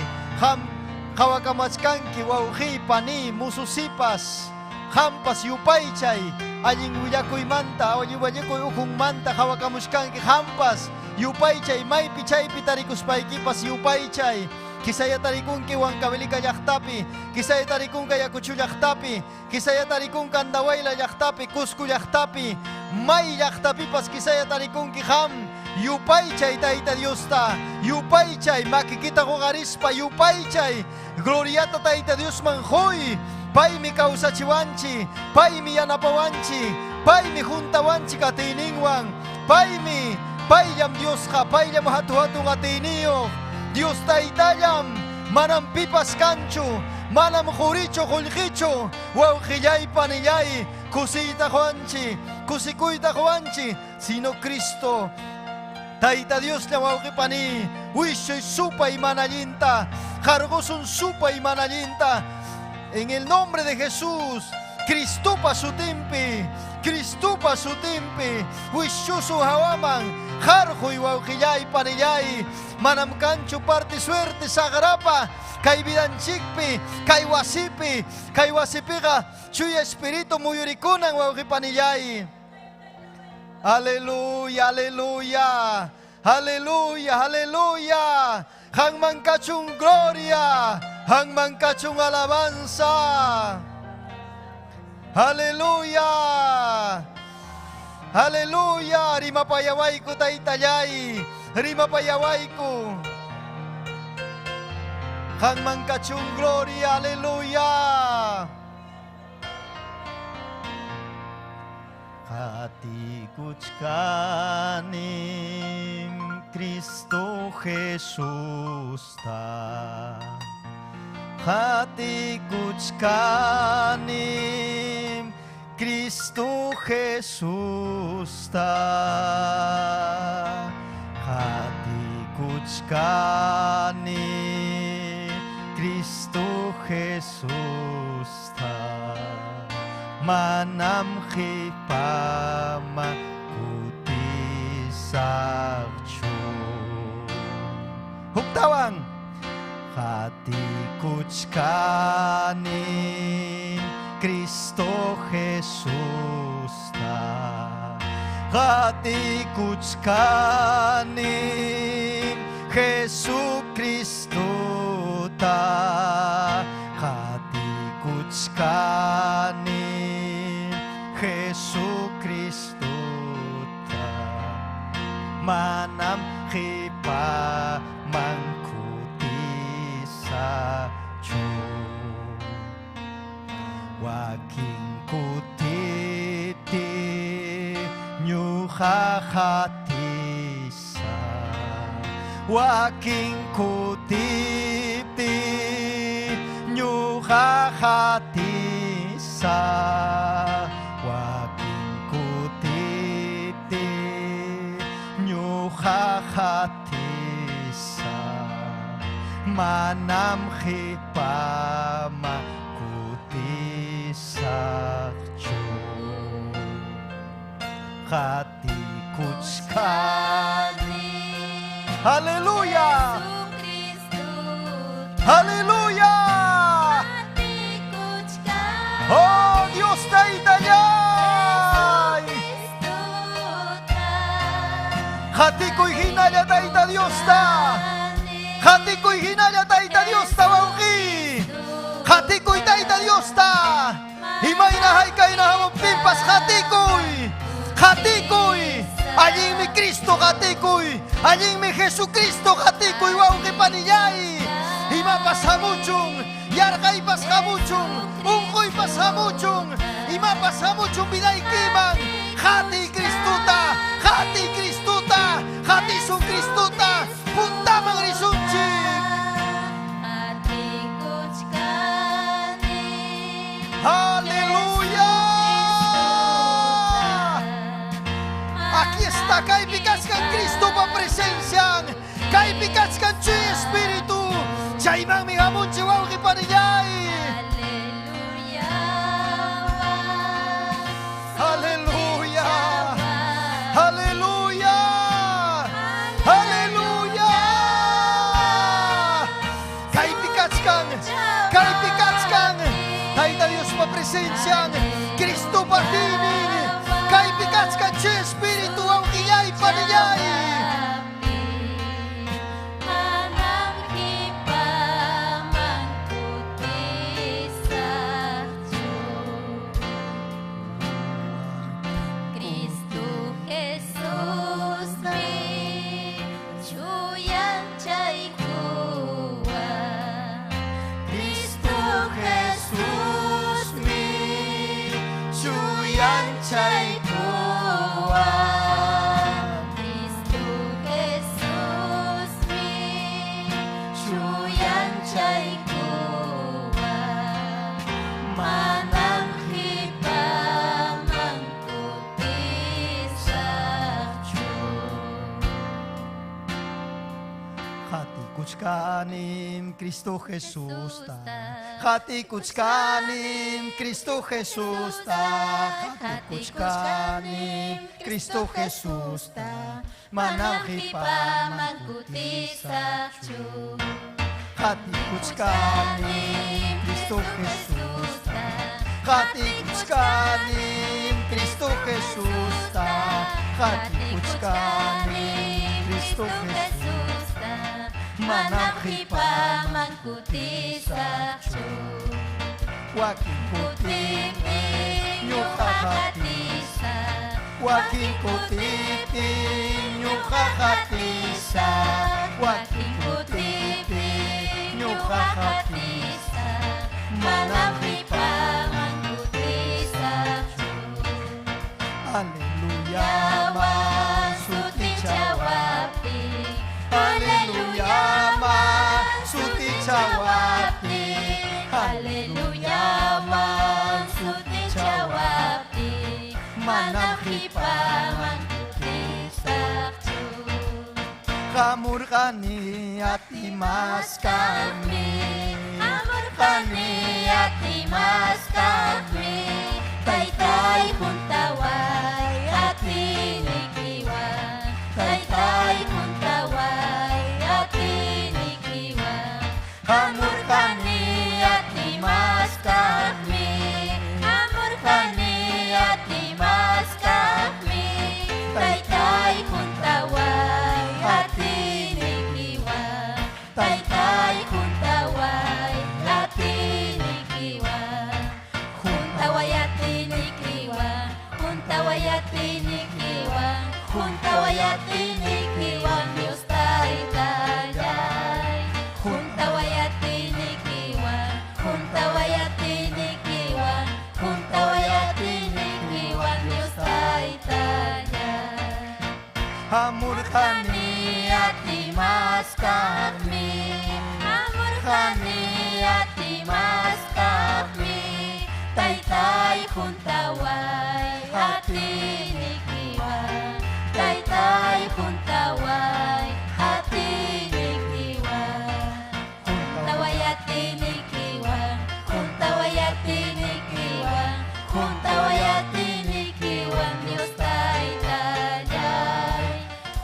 Hawakamachkanki wauhi pani mususipas. Hampas yupaychay. Aling wiyakoy manta, wiyakoy ukong manta, hawakamushkanki hampas. Yupaychay, may pichay pitarikus paikipas yupaychay. Kisaya tarikun kiwang kabilika yaktapi. Kisaya tarikun kaya kuchu yaktapi. Kisaya tarikun kandawayla yaktapi, kusku yaktapi. May yaktapi pas kisaya tarikun ki ham. Yupaychay taita Dios ta. Yupaychay, makikita ko garispa, yupaychay. Gloriata taita Dios manhoy. Pai mi kausachiwanchi, pai mi yanapawanchi, pai mi juntawanchi katiningwan, pai yam Dios ka, pai yam hatu-hatu katiniyo, Dios taitayam, manam pipas kanchu, manam juricho kulkicho, wauhiyay paniyay, kusita juanchi, kusikuita juanchi, sino Cristo. Taita Dios la wauhipani, wishoy supa y manayinta, jargosun supa y manayinta. En el nombre de Jesús, Cristupa su timpi, Wishusu hawaman, Jarjo y Wauhiyay paniyay, Manam canchu parte suerte sagrapa, Kay vidanchikpi, Kay wasipiga, Chuy espíritu muyurikunan Wauhipaniyay. Aleluya, aleluya, aleluya, aleluya. Hangman kachung gloria, Hangman kachung alabanza. Aleluya, aleluya. Rima payawayku taytayay, rima payawayku. Hangman kachung gloria, aleluya. Hati kuchkanim Cristo Jesús ta. Hati kuchkanim Cristo Jesús ta. Hati kuchkanim Cristo Jesús ta. Manam hipama kutisakchu. Huptawang hati kuchkanin Cristo Jesus ta hati kuchkanin Jesu Cristo ta hati kuchkanin Jesu Cristo ta manam khipa mangkuti sa waking kutiti nyuhahatisa waking kutiti nyuhahatisa waking kutiti nyuhahatisa manam khipama sakju hati kuchkani haleluya haleluya oh Dios taitanya hatiku hinaya taita Dios ta hatiku hinaya taita Dios ta wauki hatiku taita Dios ta Himay na hay kay na hamapimpas hatikoy Aying mi Kristo hatikoy Aying mi Jesucristo hatikoy Wow ki paniyay Hima pas hamuchong Yarkay pas hamuchong Ungkoy pas hamuchong Hima pas hamuchong binay kimang Hati Kristuta Hati sung Kristuta Punta mang risunchik Aleluya. Aquí está, kaibigaskan Kristo pa presencia, kaibigaskan Su Espiritu, Chaimang mi hamon chiwaw kipaniyay. Aleluya. Aleluya. Aleluya. Kaibigaskan Taita Dios pa presencia Cristo partining kaibigaskan Su Espiritu ang iyay paniyay Kuchkanim Cristo Jesus ta hati kuchkanim Cristo Jesus ta hati kuchkanim Cristo Jesus ta manang hipamangkuti sa Diyo hati kuchkanim Cristo Jesus ta hati kuchkanim Cristo Jesus ta hati kuchkanim Cristo Jesus ta manakhipa mangkuti sa Diyo waking kutiti nyukahatisa waking kutiti nyukahatisa waking kutiti nyukahatisa manakhipa mangkuti sa Diyo Haleluya masuti jawabi Haleluya masuti jawabi Haleluya masuti jawabi manakhipa mangkuti sa Diyo Kamurkani ati mas kami Kamurkani ati mas kami Taytay puntaway ati nikiwan Taytay puntaway ati nikiwan Kamurkani ati mas kami wayatinikiwan Dios Taytayay. Junta wayatinikiwan, junta wayatinikiwan, junta wayatinikiwan Dios Taytayay. Hamurkani ati mas kami, Hamurkani ati mas kami, Taytay juntaway hatinikiwan, Taytay juntaway hatinikiwan. Juntaway hatinikiwan, juntaway hatinikiwan, juntaway hatinikiwan Dios Taytayay.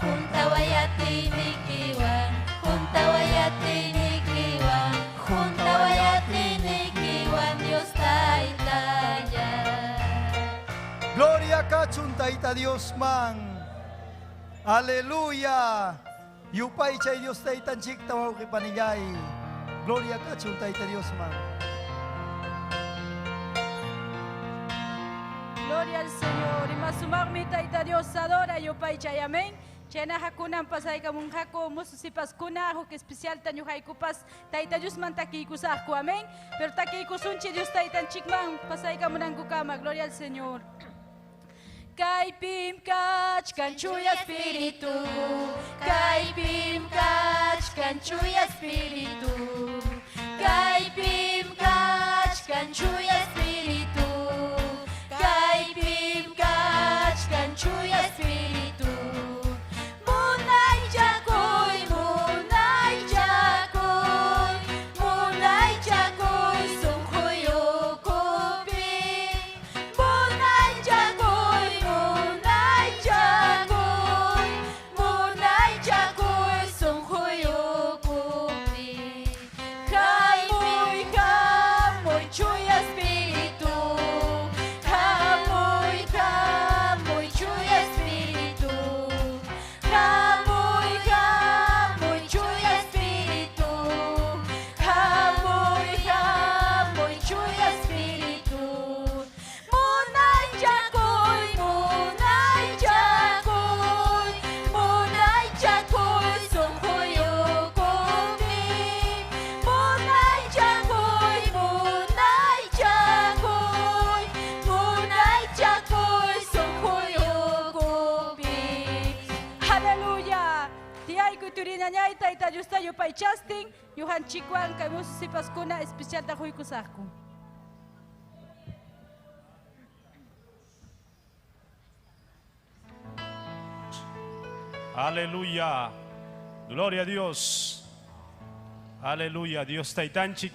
Juntaway hatinikiwan, juntaway hatinikiwan, juntaway hatinikiwan Dios Taytayay. Gloria kachuntaita Dios man. Aleluya. Yupay chay Dios taitan chik tawaw kipanillay. Gloria kachuntaita Dios man. Gloria al Señor. Y más sumagmi taita Dios adora yo paicha amén. Chena hakunan pasay kamun hako mususipas kuna huk especial tanyo haikupas taita Dios man takikusahku amén. Pero takikusunchi Dios taitan chikman pasay kamunan kukama. Gloria al Señor. Kay pimkach kanchuya espiritu, kay pimkach kanchuya espiritu, kay pimkach kanchuya espiritu, kay pimkach kanchuya espiritu. Munay jakoy, munay jakoy, munay jakoy sungkoyo kopi, munay jakoy, munay jakoy, munay jakoy sungkoyo kopi. Kamoy chuy espiritu, kamoy chuy espiritu, kamoy chuy espiritu, kamoy chuy espiritu. Munay jakoy, munay jakoy, munay jakoy sungkoyo kopi, munay jakoy, munay jakoy, munay jakoy sungkoyo kopi. Hallelujah. Tiay kuturina nyay taita justa yo pay chasting, yuhan chikwan kamus si paskuna especial ta huy kusahku. Aleluya. Gloria a Dios. Aleluya. Dios taitanchik.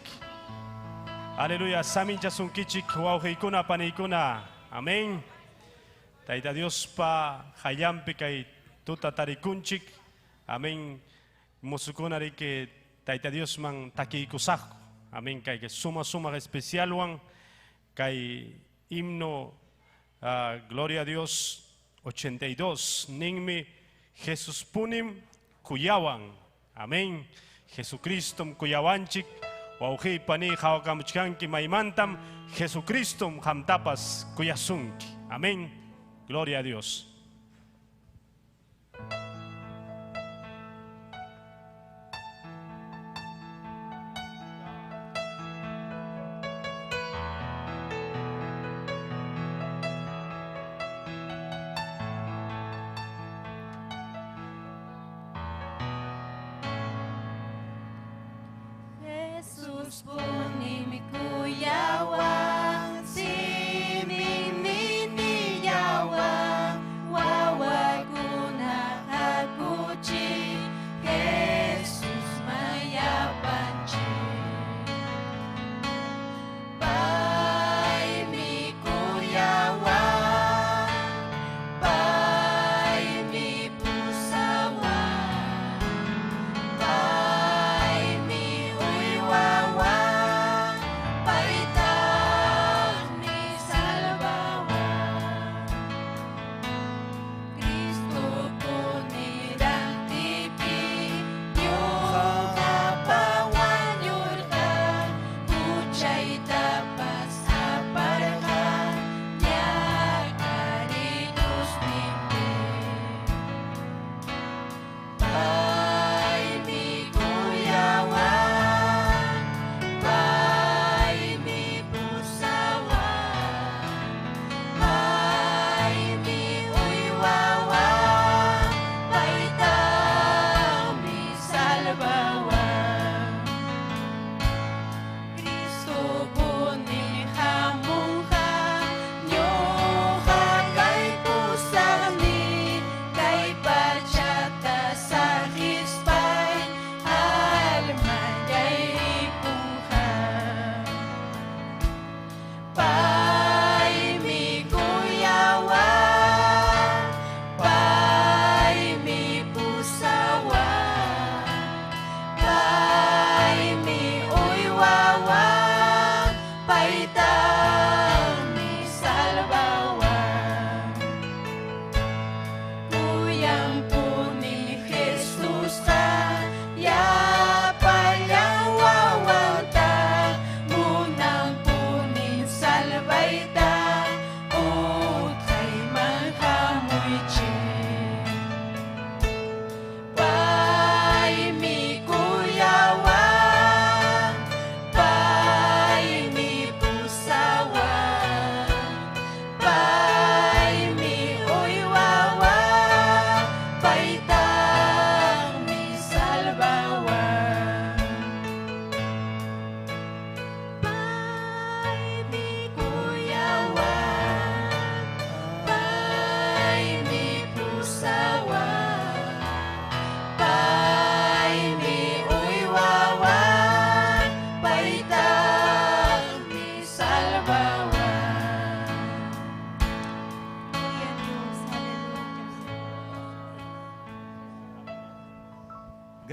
Aleluya. Samincha sunkichik wauheikuna paneikuna. Amén. Taita Dios pa hayampi kay tuta tarikunchik. Amén. Musukunari que taita Dios man takikusahku. Amén. Kay que suma especial wan. Kay himno Gloria a Dios 82. Ningmi Jesús punim kuyawan. Amén. Jesucristo kuyawanchik. Wauhi pani hawakamuchkanki maimantam. Jesucristo hamtapas kuyasunki. Amén. Gloria a Dios. Jesus punim kuyawan, simini yawan, waway kuna hakuchi, Jesus mayapanchi. Pai mi kuyawan, pai mi pusawan, pai mi uywawan.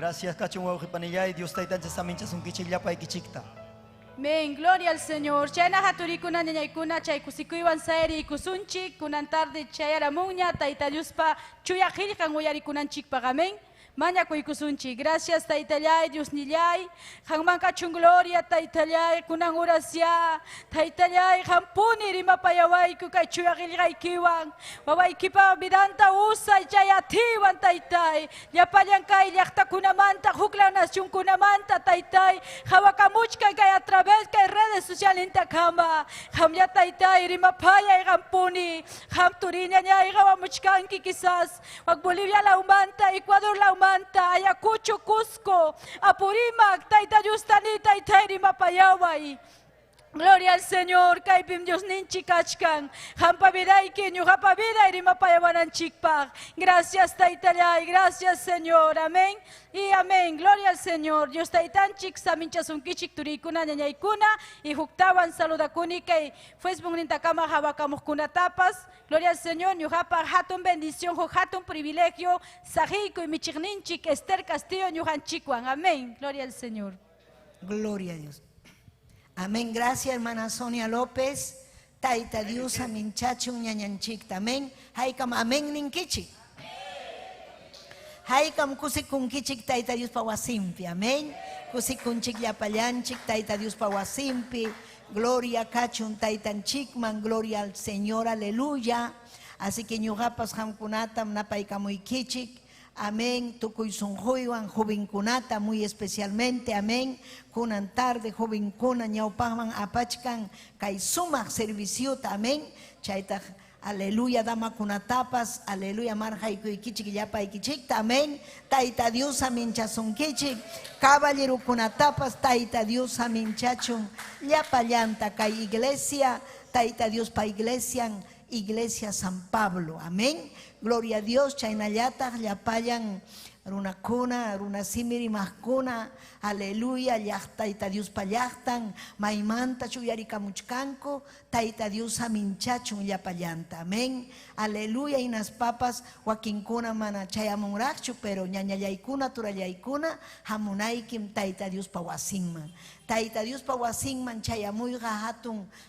Gracias kachun wawqipanillay, Dios taytanchik saminchasunkichik llapay kichikta. Amén, gloria al Señor. Chayna haturikuna ñañaykuna chay kusikuywan sayri kusunchik kunan tarde chayaramunña tayta Diospa chuya qillqan uyarikunanchikpaq. Amén. Maña kuikusunchi. Gracias Taytallay, Dios nillay. Hanmankachun gloria Taytallay, kunan urasya. Taytallay, hampuni rimapayawayku kay chuyaqillqaykiwan. Wawaykipa vidanta usay chayatiwan Taytay. Llapayan kay llaqtakunamanta, huklan nacionkunamanta Taytay. Hawakamuchkan kay a través kay redes sociales intakama. Hamya Taytay, rimapayay hampuni. Ham turiñañay hawamuchkanki quizás. Wag Bolivia la umanta, Ecuador la umanta. Ayacucho, Cusco, Apurímac, Tayta Yustani, Taytayri Mapayaway. Gloria al Señor, Kaipim Dios ninchi kachkan. Hampa vidayki, ñuhapa vidayri mapayawananchikpaq. Gracias Taytallay, gracias Señor, amén y amén. Gloria al Señor. Dios taytanchik saminchasunkichik turikuna ñañaykuna y huktawan saludakuni kay Facebook nintakama hawakamukunatapas. Gloria al Señor, ñuhapa hatun bendición, hatun privilegio, sajiko y michigninchik Esther Castillo ñuhanchikwan. Amén. Gloria al Señor. Gloria a Dios. Amén. Gracias, hermana Sonia López. Taita Dios, amin chachun ñañanchik. Amén. Haikam amén ninkichik. Haikam kusikunkichik taita Dios pawasimpi. Amén. Kusikunchik yapallanchik taita Dios pawasimpi. Gloria kachun taitanchikman. Gloria al Señor. Aleluya. Así que ñuhapas hamkunatam napaikamuikichik. Amén, tukuy sunjuywan jovenkunata muy especialmente, amén, kunan tarde jovenkuna ñawpaqman apachkan kay sumaq serviciota, amén, chayta aleluya damakunatapas, aleluya marjaykuykicik llapaykichikta, amén, tayta Dios aminchasunkichik, caballerokunatapas, tayta Dios aminchachun llapallanta kay iglesia, tayta Dios pa iglesia San Pablo, amén. Gloria a Dios, chaynallataq llapayan runakuna, runasimiri mahkuna, aleluya, llaqtayta Dios pallaqtan, maymanta chuyarikamuchkanku, tayta Dios aminchachun llapallanta, amén, aleluya, inas papas, wakinkuna mana chayamunraqchu, pero ñañallaykuna, turallaykuna, hamunaykim tayta Dios pawasinman. Tayta Dios pawasinman chayamuyqa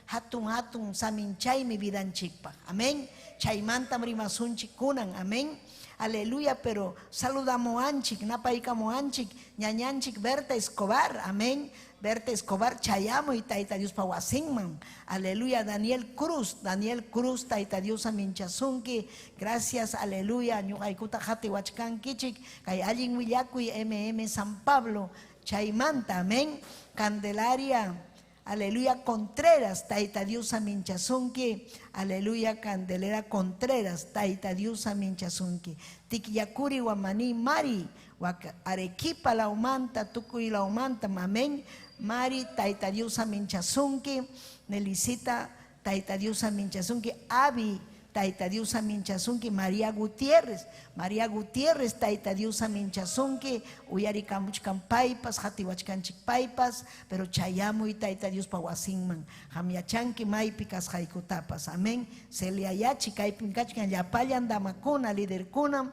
hatun saminchaymi vidanchikpaq, amén. Chaymantam rimasunchik kunan, amén. Aleluya, pero saludamos anchik, napaikamuanchik, ñañanchik Berta Escobar, amén. Berta Escobar chayamo y tayta Dios pawasinman. Aleluya, Daniel Cruz, tayta Dios aminchasunki. Gracias, aleluya, ñuqaykuta hati wachkankichik, kay allin willakuy San Pablo, chaymanta, amén. Candelaria, aleluya, Contreras, tayta Dios aminchasunki. Aleluya, Candelera Contreras, tayta Dios aminchasunki. Tikyakuri wamani Mari, Arequipa la umanta, tukuy la umanta, amén. Mari, tayta Dios aminchasunki. Nelicita, tayta Dios aminchasunki. Abi, tayta Dios aminchasunki. María Gutiérrez, tayta Dios aminchasunki. Uyarikamuchkan paypas, hatiwachkanchik paypas, pero chayamo y tayta Dios pawasinman. Hamiachanki maypikas haykutapas, amén. Celiayachi kaypinkachkan llapayan damakuna, líder kunam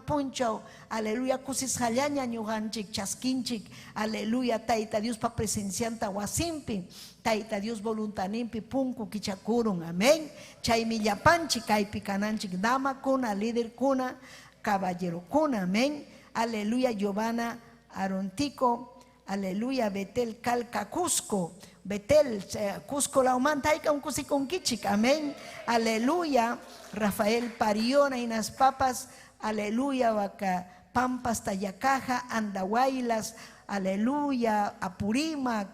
punchaw, aleluya, kusis hallaña ñuqanchik chaskinchik, aleluya, tayta Dios pa presencianta wasimpi, tayta Dios voluntanimpi punku kichakurun, amén. Chaymi llapanchik kaypi kananchik damakuna, líder kuna, caballero kuna, amén. Aleluya, Giovanna Arontico, aleluya, Betel Calca Cusco, Betel Cusco la umanta hay un kusikonkichik, amén. Aleluya, Rafael Pariona inas papas, aleluya, Vaca Pampas Tayacaja, Andahuaylas, aleluya, Apurímac,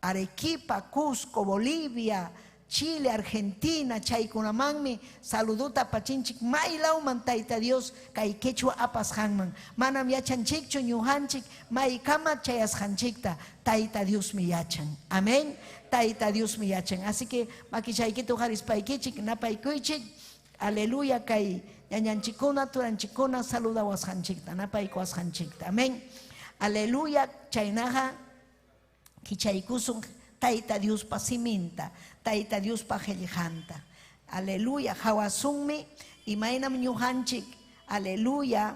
Arequipa, Cusco, Bolivia, Chile, Argentina, chaykunamanmi saluduta pachinchik maylauman tayta Dios kay quechua apas hanman manam yachanchikchu ñuhanchik maykama chayashanchikta tayta Dios mi yachan, amén, tayta Dios mi yachan. Así que makichaykitu harispaykichik napaykuychik, aleluya, kay ñañanchikuna turanchikuna saludawashanchikta napaykuwashanchikta, amén, aleluya. Chaynaja kichaykusun tayta Dios pasiminta, tayta Dios pajellejanta, aleluya. Hawasunmi imaynam ñuhanchik, aleluya,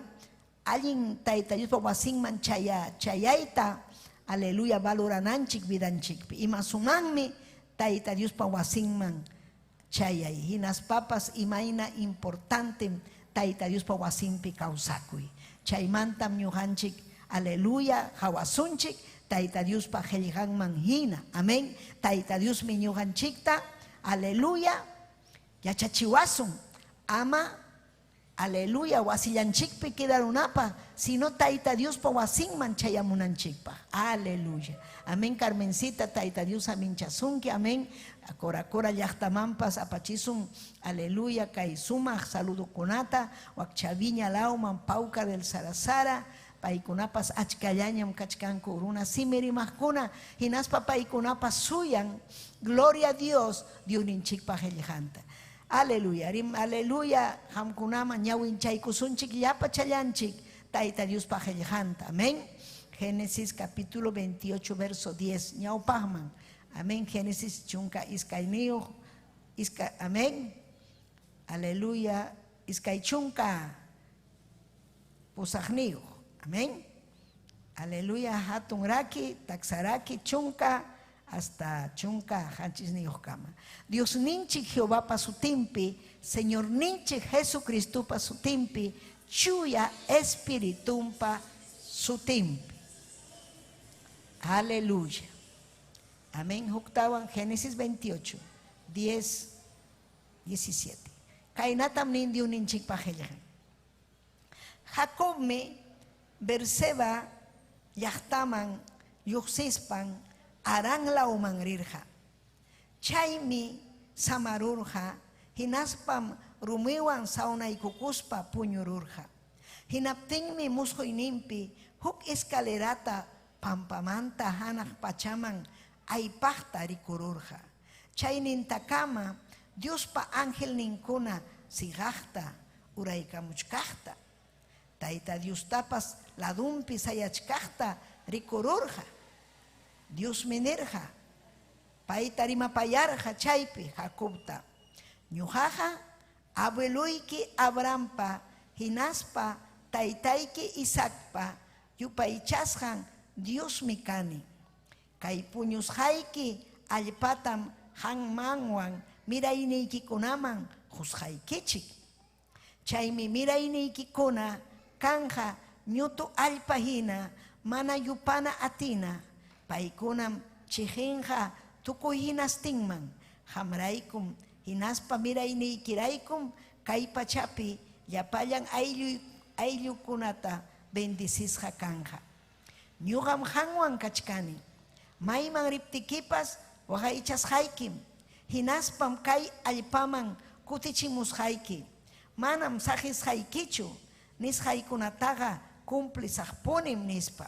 allin Tayta Dios wasinman chayayta, aleluya, valorananchik vidanchikpi. Ima sumanmi Tayta Dios wasinman chayay. Hinas papas imaina importante Tayta Dios wasinpi kawsakuy. Chaymantam ñujanchik, aleluya, hawasunchik Tayta Dios qhilliqanman hina. Amén. Tayta Dios mi ñujanchikta, aleluya, yachachiwasun. Ama, aleluya, wasillanchikpi quedarunapa, sino Tayta Dios pa wasinman chayamunanchikpa. Aleluya. Amén. Carmencita, Tayta Dios aminchasunki. Amén. Cora llaqtamampas apachisun, aleluya, kay sumaq saludukunata, wakchaviña lauman pauca del Sarasara, paikunapas achkallañam kachkanku runa simirimajkuna, hinaspa paikunapas suyan, gloria a Dios, Diosninchikpa qhillijanta. Aleluya, aleluya, hamkunama ñawinchaykusunchik yapachallanchik, Tayta Diospa qhillijanta. Amén. Génesis capítulo 28 verso 10, ñawpajman. Amén. Génesis chunka iskayniyuq, amén. Aleluya, iskay chunka pusaqniyuq. Amén. Aleluya, hatun raki, taksaraki chunka hasta chunka hanchisniyuq kama. Dios ninchik Jehová pa su timpi, Señor ninchik Jesucristo pa su timpi, chuya espiritum pa su timpi. Aleluya. Amén. Huktawan Génesis 28, 10, 17. Kainatam nindiu ninchik pajellan. Jacob me Berseba yahtaman yuxispan aran lauman rirja. Chaymi samarurja hinaspam rumiwan sauna ikukuspa puñururja. Hinaptinmi musqoynimpi huk escalerata pampamanta hanak pachaman aypaqta rikururja. Chaynintakama Diospa ángel ninkuna sigaqta uraykamuchkaqta. Tayta Dios tapas ladumpi sayachkaqta rikururja. Dios menerja. Payta rimapayarja chaypi Jacobta. Ñujaja abueluyki Abrampa hinaspa taytayki Isaacpa yupaychasjan Dios mikani. Kay puñusjayki allpatam hanmanwan mirayniykunaman husjaykichik. Chaymi mirayniykikuna kanja ñutu allpahina mana yupana atina. Paykunam chijinja tukuy hinastinman hamraykum hinaspa mirayniykiraykum kay pachapi llapallan ayllukunata bendisisja kanja. Ñuqam hanwan kachkani. Mayman riptikipas waqaychasjaykim. Hinaspam kay allpaman kutichimusjayki. Manam sajisjaykichu nisjaykunataqa cumplisajpunim nispa.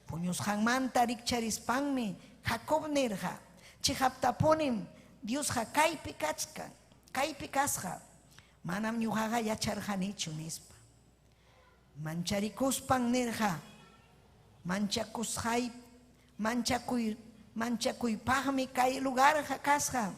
Puñusjanmanta rikcharispanmi Jacob nirja. Chihaptapunim Diosja kaypi kachkan, kaypi kasja. Manam ñuqaqa yacharjanichu nispa. Mancharicuspan nirja. Manchakuypaqmi kay lugarja kasja.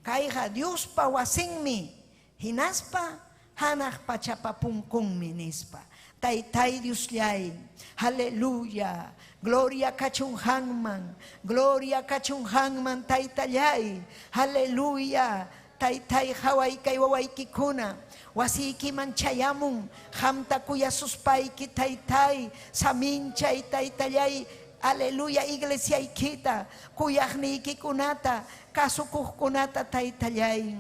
Kayja Diospa wasinmi. Hinaspa hanaq pachapapunkunmi nispa. Taytay Diosllay, aleluya, gloria kachunjanman, gloria kachunjanman taytallay, aleluya, taytay hawaykay wawaykikuna, wasiykiman chayamun, hamta kuyasuspayki taytay, saminchay taytallay, aleluya, iglesiaykita, kuyaqniykikunata, kasukuqkunata taytallay.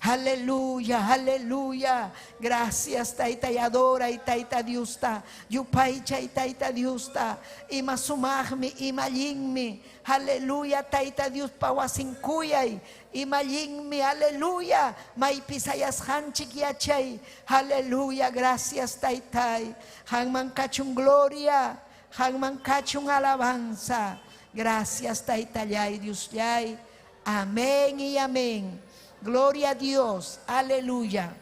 Aleluya, aleluya. Gracias Taytay, adora y Tayta Diusta. Yupaycha y Tayta Diusta. Ima sumagmi, ima lingmi. Aleluya, Tayta Dios pawasinkuyay. Ima lingmi, aleluya. Maypisayas hanchik yachay. Aleluya, gracias Taytay. Hangman kachung gloria. Hangman kachung alabanza. Gracias Taytayay, Diusyay. Amén y amén. Gloria a Dios, aleluya.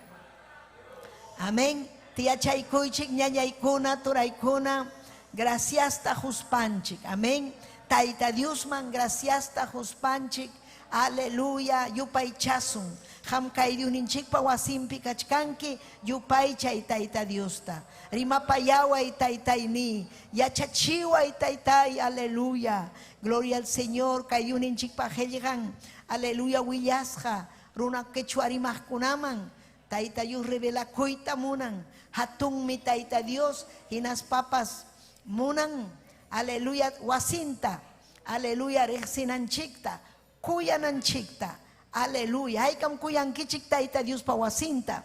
Amén. Tia chaykuychik ñañaykuna turaykuna. Gracias ta huspanchik. Amén. Tayta Diosman gracias ta huspanchik. aleluya, yupay chasun. Ham kay Dios ninchik pa wasimpi kachkanki, yupay chay Tayta Diosta. Rimapayaway Taytay ni, yachachiway Taytay, aleluya. Gloria al Señor, kay Dios ninchik pa helgan, aleluya, willasja, runa quechua rimajkunaman. Tayta Dios revela kuita munan, hatun mi Tayta Dios, hinas papas munan, aleluya, wasinta, aleluya, rexinanchikta, kuyananchikta, aleluya. Hay kam kuyankichik Tayta Dios pa wasinta,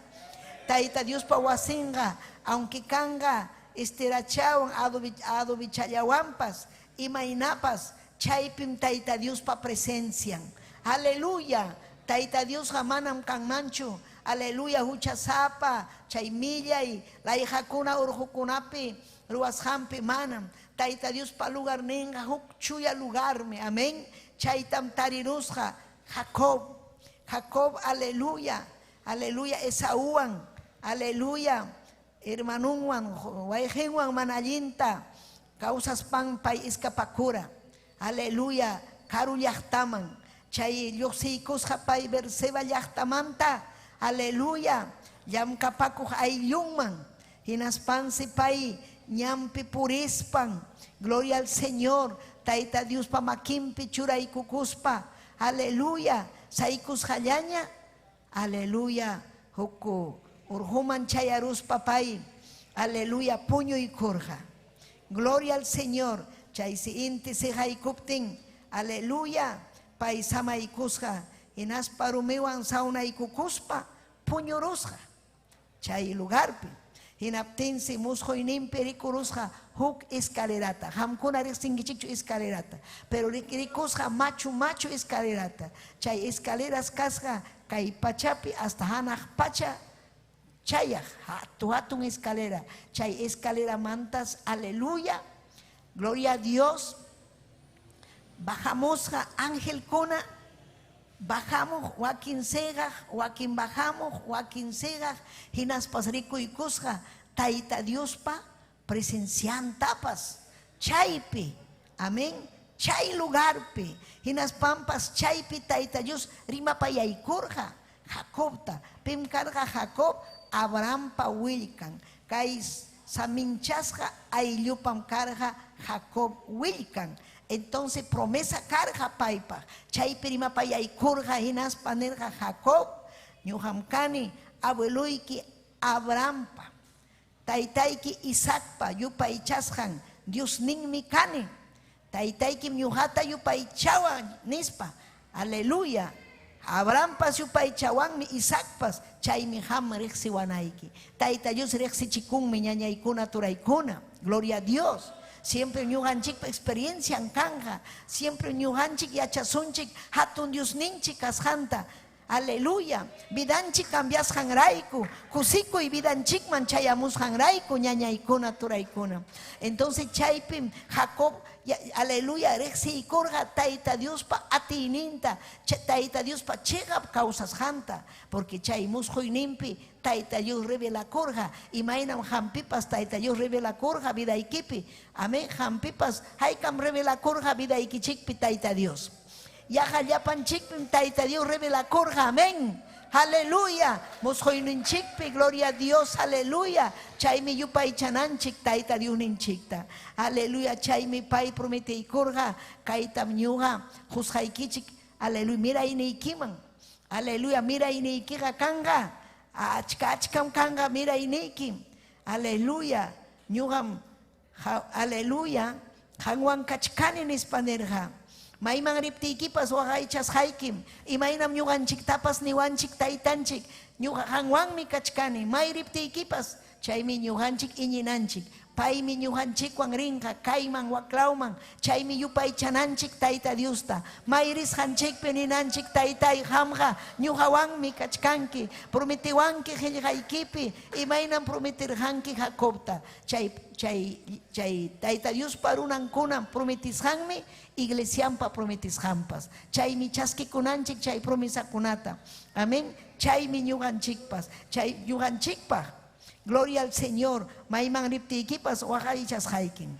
Tayta Dios pa wasinga, aunque kanga estirachawan adobichayawampas, imainapas, chaypim Tayta Dios pa presencian, aleluya. Tayta Dios jamanam kan manchu, aleluya, hucha sapa, chaymilla y la hija kuna urjukunapi, ruas hampi manam. Tayta Dios pa lugar nenga, huk chuya lugarme, amén. Chaytam tarirusja, Jacob, aleluya, aleluya, Esauan, aleluya, hermanuan, waijenwan manayinta, causas pan pay iskapakura, aleluya, karu yahtaman. Chay yosikos kapay berseba yahtamanta, aleluya, yam kapakuh ayungman, hinaspan si pay, nyampi purispan, gloria al Señor, Tayta Dios pa makimpi churay kukuspa, aleluya, saikus hayaña, aleluya, huku, urhuman chayarus papay, aleluya, puño y corja, gloria al Señor, chay si inti si haykuptin, aleluya, paisama ikusja, inas parumewan sauna ikukuspa, puñorusja, chay lugarpi, inaptin si musjo inimperi kurusja, huk escalerata, hamkuna rexingichichu escalerata, pero rikusja machu escalerata, chay escaleras kasja, kay pachapi hasta hanaj pacha, chayaj, hatun escalera, chay escalera mantas, aleluya, gloria a Dios. Bajamos ángel kuna, bajamos Joaquín Sega, Joaquín bajamos, Joaquín Sega, hinas pasrico y cusja, Tayta Dios pa, presencian tapas, chaype, amén, chay lugarpe, hinas pampas, chaype, Tayta Dios, rima pa yaikurja, Jacobta, pim carga Jacob, Abraham pa wilkan, kais saminchasja, ayllupam carga Jacob wilkan. Entonces promesa carga paipa, chay prima paya y curja hinas panerja Jacob, ñuhamkani, abueloiki Abrahampa, taitaiki Isaacpa, yupa ichasjan, Dios nin mikani, taitaiki ñuhata yupa ichawa nispa, aleluya, Abrahampas yupa ichawan mi Isaacpas, chay mi ham rexi wanaiki, taita Dios rexi chikun mi ñañaikuna turaikuna, gloria a Dios. Siempre ñuganchik experiencia en canja, siempre ñuganchik yachazunchik, hatun Dios ninchik ashanta, aleluya, vidanchik cambias hangraiku, kusiko y vidanchik manchayamus hangraiku, ñañaikuna turaikuna. Entonces chaypim, Jacob, aleluya, rexi y corga, Tayta Dios pa atininta, Tayta Dios pa chegap causas hanta, porque chaymus hoynimpi, Tayta Dios revela corja, y mainam jampipas, Tayta Dios revela corja, vida ikipi, amén, jampipas, haikam revela corja, vida ikichikpi, Tayta Dios. Yajayapan chikpim, Tayta Dios revela corja, amén. Aleluya, mosjoininchikpi, gloria a Dios, aleluya. Chaymi yupay chananchik, Tayta Dios ninchikta. Aleluya, chaymi pay promete y corja, kaitam ñuga, juzhaikichik, aleluya, mira ineikiman, aleluya, mira ineikiga kanga. Achkam kanga mira iniki, aleluya, ñugam, aleluya, hangwan kachkanin ispanerja, maiman riptikipas wagaichas haikim, imainam ñuganchik tapas niwanchik taitanchik, hangwan mi kachkani, may riptikipas, chaymi ñuganchik iñinanchik, paymi ñuganchik wan rinja, kayman waklauman, chaymi yupay chananchik Tayta Diosta, mayris hanchik peninanchik Taytay hamja, ñuhawanmi kachkanki, prometiwanki hillhaykipi, imaynan prometirhanki Jacobta, chay Tayta Dios parunankuna prometishanmi, iglesiampa prometishampas, chaymi chaskikunanchik chay promesakunata, amén, chaymi ñuganchikpas, chay ñuganchikpa. Gloria al Señor, maiman riptikipas wajaichas haikin.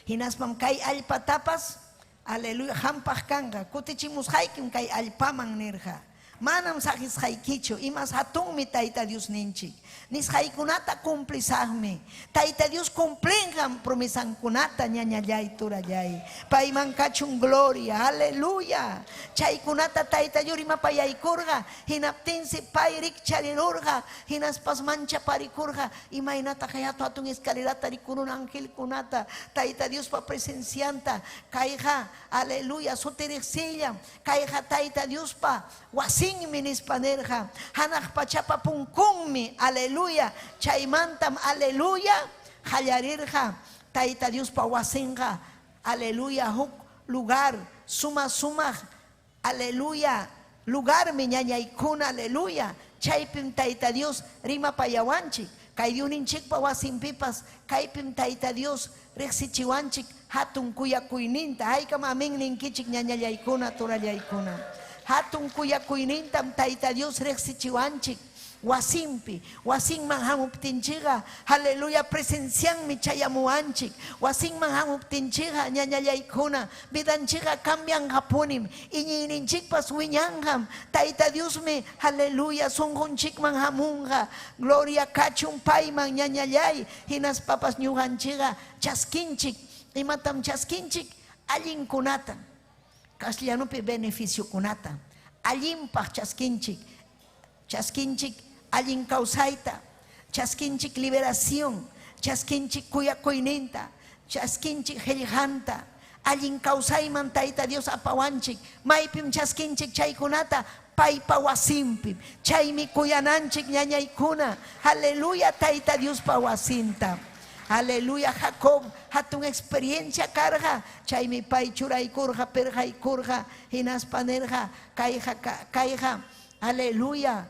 Hinaspam kay alpatapas, aleluya, hampaj kanga, kutichimus haikim kay alpaman nirja. Manam sakis haikicho, imas hatunmi Tayta Dios ninchik. Nis haikunata cumplizagme. Tayta Dios cumplingan promesan kunata ñañallay turallay. Paiman kachun gloria, aleluya. Chaykunata Tayta Dios rima payaykurga, hinaptinsi payrik charirurga, hinaspas mancha parikurga, imainata hayato atun escalerata rikurun ángel kunata. Tayta Dios pa presencianta, kaiha, aleluya, soteresilla, kaiha Tayta Dios pa wasin minis panerja, hanak pachapa punkunmi, aleluya, chaymantam, aleluya, hallarirja, Tayta Dios pa wasinja, aleluya, huk lugar, suma, aleluya, lugar mi ñañaykuna, aleluya, chaypim Tayta Dios, rima payawanchik, kaydiuninchik pa wasinpipas, kaypim Tayta Dios, rexichiwanchik, hatun kuyakuyninta, haykam amin ninkichik ñañallaykuna, turallaykuna. Hatun kuyakuynintam Tayta Dios rexichiwanchik wasimpi, wasinman hamuptinchiga, aleluya, presencianmi chayamuanchik, wasinman hamuptinchiga, ñañallaykuna, vidanchiga cambian hapunim, iñininchikpas wiñanham, Tayta Dios me, aleluya, sunjunchikman hamunga, gloria kachun payman ñañallay, hinas papas ñuganchiga, chaskinchik, imatam chaskinchik, allinkunata. Castellanopi beneficio kunata, allimpaj chaskinchik, allin causaita, chaskinchik liberación, chaskinchik kuyakuyninta, chaskinchik hellhanta, allin causaiman Tayta Dios apawanchik, maypim chaskinchik chaykunata, paypa wasimpim, chaymi kuyananchik ñañaykuna, aleluya, Tayta Dios pa wasinta. Aleluya, Jacob, hatun experiencia carga, chaymi pay churaykurja, perjaykurja, hinaspanerja, kayja, aleluya,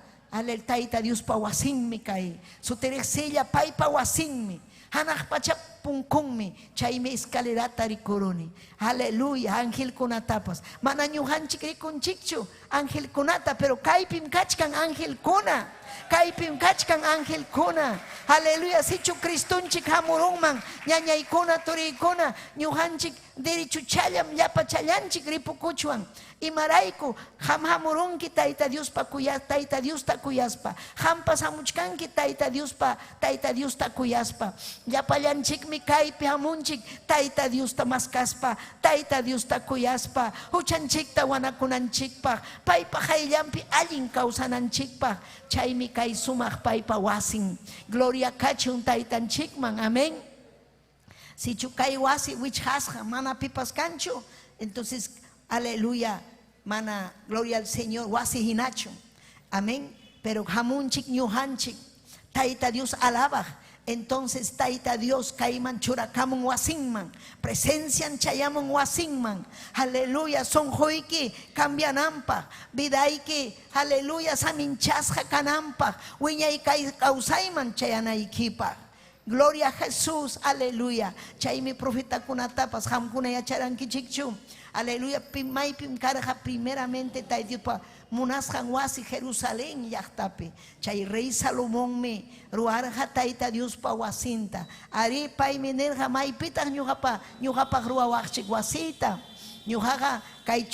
Tayta Dios pa wasinmi kay, su teresilla pay pa wasinmi, hanaj pacha punkunmi, chaymi escalerata rikuruni, aleluya, ángel kunatapas, mana ñujanchik rikunchikchu, ángel kunata, pero kaypim kachkan ángel kuna. Kaypim kachkan ángel kuna, aleluya, sichu Cristunchik hamurunman, ñañaykuna, turiykuna, ñujanchik derichuchallam, llapa challanchik ripukuchwan, imarayku, hamurunki Tayta Dios pa kuyas, Tayta Dios ta kuyaspa, hampas hamuchkanki Tayta Dios ta kuyaspa, llapallanchikmi kaypi hamunchik, Tayta Dios ta maskaspa, Tayta Dios ta kuyaspa, huchanchikta wanakunanchikpa, paypa hayllampi allin kawsananchikpa, chaymi kay sumaq paypa wasin, gloria kachun taytanchikman, amén. Si chukay wasi wichhasja mana pipas kancho, entonces aleluya, mana, gloria al Señor, wasi hinacho, amén. Pero hamunchik ñuhanchik, Tayta Dios alaba. Entonces Tayta Dios kaiman churakamun wasinman, presencian chayamun wasinman, aleluya, son hoiki cambianampa, vidaiki, aleluya, saminchasja kanampa, wiñay kausaiman chayanaikipa. Gloria a Jesús, aleluya. Chaymi profeta kunatapas, hamkuna yacharankichikchu, aleluya, maypim karja primeramente Tayta munasjan wasi Jerusalén yachtapi, chay rey Salomón me ruarja Tayta Dios pa wasinta, ari pay minerja maypitah ñuqapa ruawachik wasita, ñuqaqa kay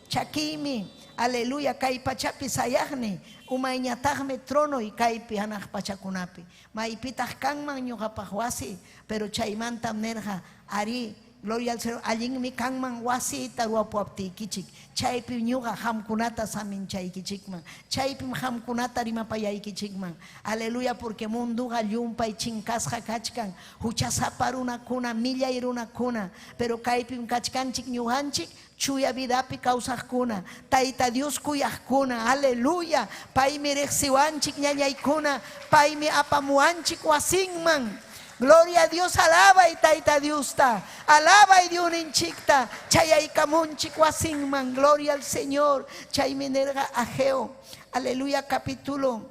chakimi, aleluya, kay pachapi sayajni, umayñataqmi trono y kaypi hanaq pachakunapi, maypitah kanman ñuqapaq wasi, pero chaymantam nerja ari, gloria al Señor, allin mi kanman wasita ruapuaptikichik, chaypi ñuqa hamkunata saminchaykichikman, chaypim hamkunata rimapayaykichikman, aleluya, porque munduqa llumpay chinkasqa kachkan, huchasapa runakuna, millay runakuna, pero kaypim kachkanchik ñuqanchik, chuya vidapi kawsaqkuna, Tayta Dios kuyaqkuna, aleluya, paymi riqsiwanchik ñañaykuna, paymi apamuanchik wasinman. Gloria a Dios, alaba y Tayta Dios ta, alaba y diuninchikta, chayaykamunchik wasinman, gloria al Señor, chayminerga Ageo, aleluya, capítulo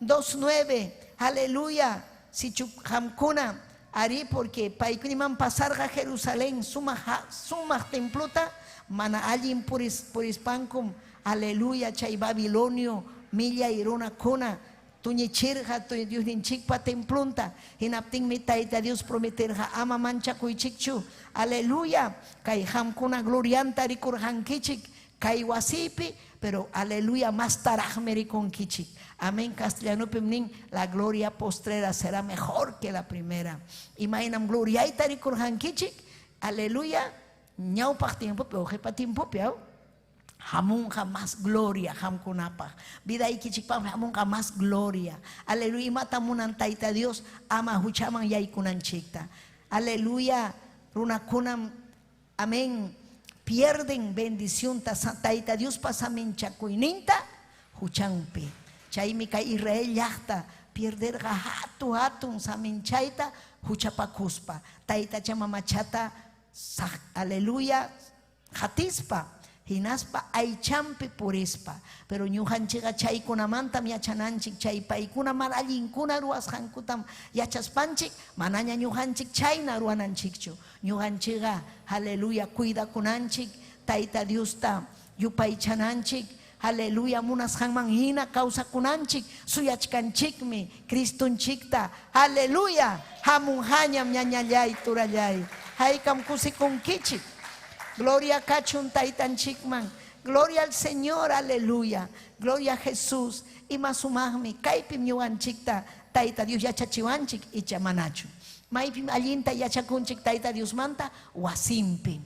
2:9, aleluya, si chukhamkuna, ari porque paikuniman pasarga Jerusalén, sumah templuta, mana allin purispankum, aleluya, chay Babilonio, milla iruna kuna, tuñichirja Dios ninchikpa templunta hinaptinmi Tayta Dios prometerja ama manchakuychikchu. Aleluya. Kay hamkuna glorianta rikurjankichik kay wasipi, pero aleluya más tarajme rikunkichik. Amén. Castellano pimnin, la gloria postrera será mejor que la primera. Imaginam gloria y tarikurjankichik. Aleluya. Ñaupak tiempo, pero jepa tiempo, pero hamun jamás gloria, hamkunapa. Vida ikichikpa hamun jamás gloria. Aleluya. Matamunan Tayta Dios ama huchaman yaikunan chikta. Aleluya. Runakunam. Amén. Pierden bendición Tayta Dios pasamen chakuininta huchanpi. Chaymi kay Israel llaqta pierder hatun saminchayta huchapakuspa. Tayta chamamachata aleluya hatispa hinaspa aychampi purispa. Pero ñujanchiqa chaykunamanta yachananchik chay paykuna malalinkuna ruwasqankutam yachaspanchik manaña ñujanchik chayna ruwananchikchu. Ñujanchiqa aleluya cuidakunanchik Tayta Diosta yupaychananchik. Aleluya munasqanman hina kawsakunanchik suyachkanchikmi Cristunchikta. Aleluya hamun hañam ñañallay turallay haykam kusikunkichik. Gloria kachun Taytanchikman. Gloria al Señor, aleluya. Gloria a Jesús. Y masumahmi kaypim ñuqanchikta Tayta Dios yachachiwanchik ichamanachu. Maypim allinta yachakunchik Tayta Dios manta wasimpim.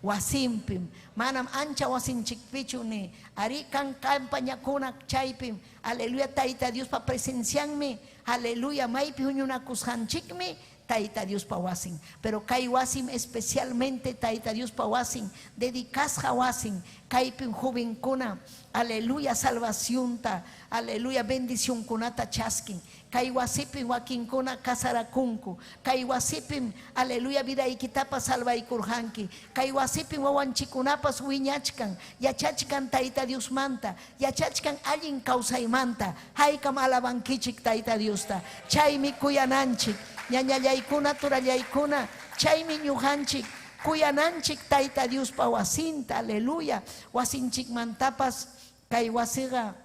Wasimpim manam ancha wasinchikpichu ni ari kan campañakuna chaypim. Aleluya Tayta Dios pa presencianmi. Aleluya maypi huñunakusqanchikmi Tayta Dios pa wasin. Pero kay wasin especialmente Tayta Dios pa wasin dedicasja wasin kaypim jovenkuna. Aleluya salvación ta. Aleluya bendición kunata chaskin. Kay wasipim wakinkuna kasarakunku. Kay wasipim aleluya vida ikitapa salvaykurjanki. Kay wasipim wawanchikunapas wiñachkan. Yachachkan Tayta Dios manta. Yachachkan allin kawsaymanta. Haykam alabankichik Tayta Diosta. Chaymi kuyananchik. Ñañallaykuna turallaykuna. Chaymi ñujanchik. Kuyananchik Tayta Dios pa wasinta. Aleluya. Wasinchik mantapas kay wasiga.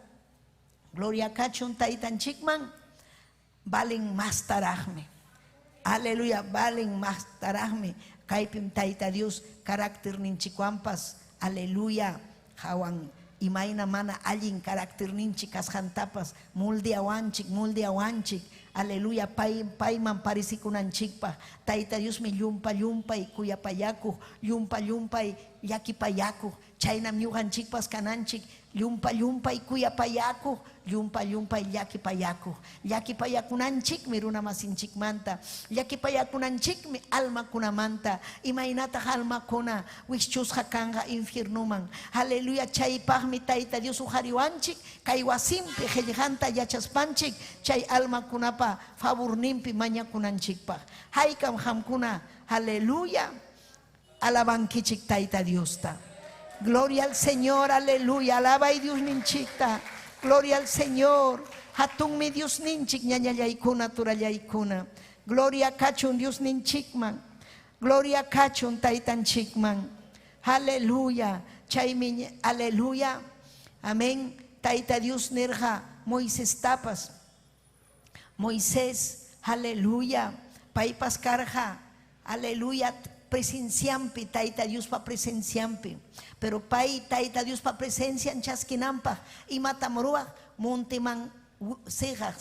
Gloria kachun Taytanchikman. Valen más tarajme. Aleluya, valen más tarajme. Kaypim Tayta Dios carácter ninchikuampas. Aleluya. Hawan imaina mana allin carácter ninchikas jantapas. Mulde awanchik. Aleluya, payman parisikunanchikpa. Tayta Dios mi yumpa y kuyapayaku. Yumpa y yakipayaku. Chaynam ñuqanchikpas kananchik. Yumpa y kuyapayaku. Yumpa y yakipayaku. Yakipayakunanchikmi runamasinchikmanta. Yakipayakunanchikmi almakunamanta. Imaynataq almakuna wikchusqa kanqa infiernuman. Aleluya chaypaqmi Tayta Dios uhariwanchik. Kay wasimpi qillqanta yachaspanchik. Chay almakunapa favorninpi mañakunanchikpaq. Haykam hamkuna. Aleluya. Alabankichik Tayta Diosta. Gloria al Señor, aleluya. Alaba y Dios ninchikta. Gloria al Señor. Hatun mi Dios ninchik ñañallaykuna turallaykuna. Gloria kachun Dios ninchikman. Gloria kachun Taytanchikman. Aleluya. Chaymi aleluya. Amén. Tayta Dios nirja Moisés tapas. Moisés, aleluya. Paypas karja. Aleluya. Presenciampi, Tayta Dios pa presenciampi. Pero pay Tayta Dios pa presencian chaskinampa. Y matamruah monteman segaj,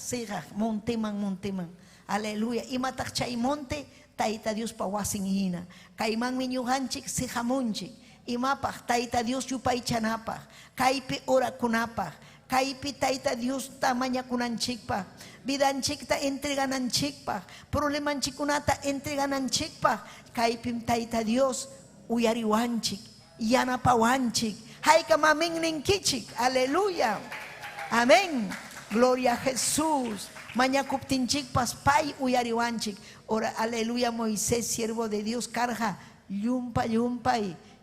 monteman. Aleluya. Y matak chay monte Tayta Dios pa wasingina. Kayman miñuhanchik sejamunchik. Y mapaj Tayta Dios yupaychanapaj. Kaypi orakunapaj. Kaypi Tayta Dios tamaña kunanchikpa. Vidanchikta entregananchikpa. Problemanchikunata entregananchikpa. Kaypim Tayta Dios uyariwanchik. Yanapawanchik. Haykam amén ninkichik. Aleluya. Amén. Gloria a Jesús. Mañakuptinchikpas pay uyariwanchik. Ora, aleluya, Moisés, siervo de Dios, carga. Yumpa.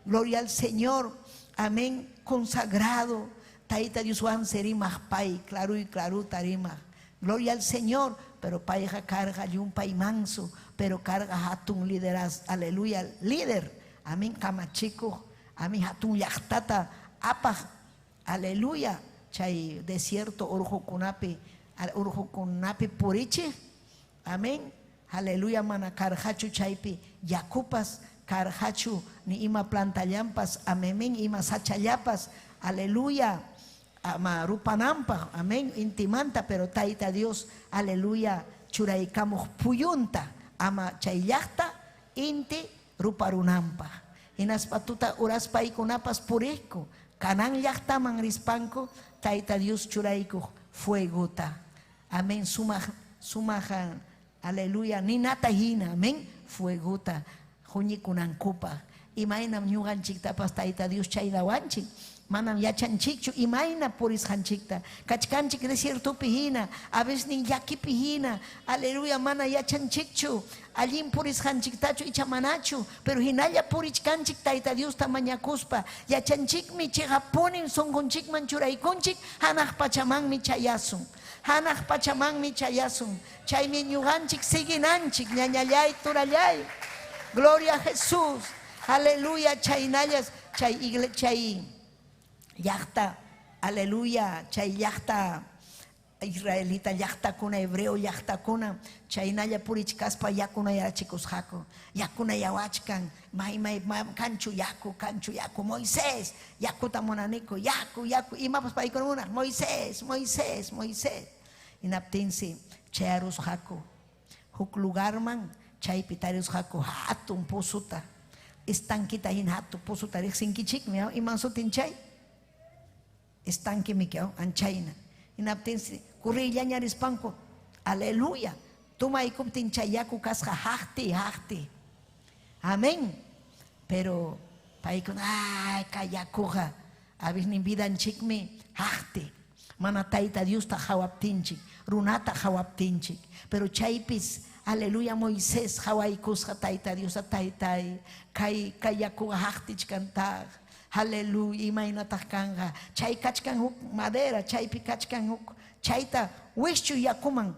Gloria al Señor. Amén. Consagrado. Tayta Dios wan serimah pay. Claro tarimah. Gloria al Señor. Pero payja carga yumpa y manso. Pero carga hatun lideraz. Aleluya. Líder. Amén. Kamachico. Amén. Hatun yachtata. Apaj. Aleluya. Chay desierto orjo kunape. urhukunapi purichi. Amén. Aleluya, mana karhachu chaypi yakupas, karhachu ni ima plantallampas, amén, ima sachallapas. Aleluya. Ama rupanampa, amén, intimanta, pero taita Dios, aleluya, churaikamuj puyunta, ama chayllakta, inti ruparunampa. Inaspatuta uraspa ikunapas puriko, kanan llakta man rispanko, taita Dios churaikuj fueguta. Amén, sumajan, aleluya, ninata hina, amén, fueguta, juñikunankupa. Imainam ñuganchik tapas taita Dios chaydawanchik. Manam yachanchikchu imaina puris hanchikta kachkanchik desierto pihina a veces nin yaki pihina aleluya mana yachanchikchu allin puris hanchiktachu ichamanachu pero hinalla purichkanchik taita Dios tamañakuspa yachanchikmi chiqapunin sonqunchikman churaykunchik hanaq pachamanmi chayasun hanaq pachamanmi chayasun chaymi ñuqanchik siginanchik ñañallay turallay gloria a Jesús aleluya chaynallas chay Yachta, aleluya, chay yachta israelita, yachta kuna hebreo, yachta kuna, chaynaya purichkaspa yakuna yarachikusjako, yakuna yawachkan, may kanchu yaku, Moisés, yakuta monanico, yaku, imapas paikonuna, Moisés, inaptinsi, chayarusjako, huk lugarman, chay pitarusjako, hatun pusuta, estankita hin hatu pusuta, rexinkichik, imansutin chay. Estanque miqueo anchaina inaptensi kurilla ñarispanko aleluya tuma ikuptin chayaku kasja hahti amén pero paikun ay kayakuja abis nin vidan chikmi hahti mana taita Dios ta hawaptinchik runata hawaptinchik pero chaypis aleluya Moisés hawaikusja taita Dios taitai kayakuja hahti chkantag aleluya, imainataq kanga chay kachkan huk madera chaypi kachkan huk chayta wishchu yakuman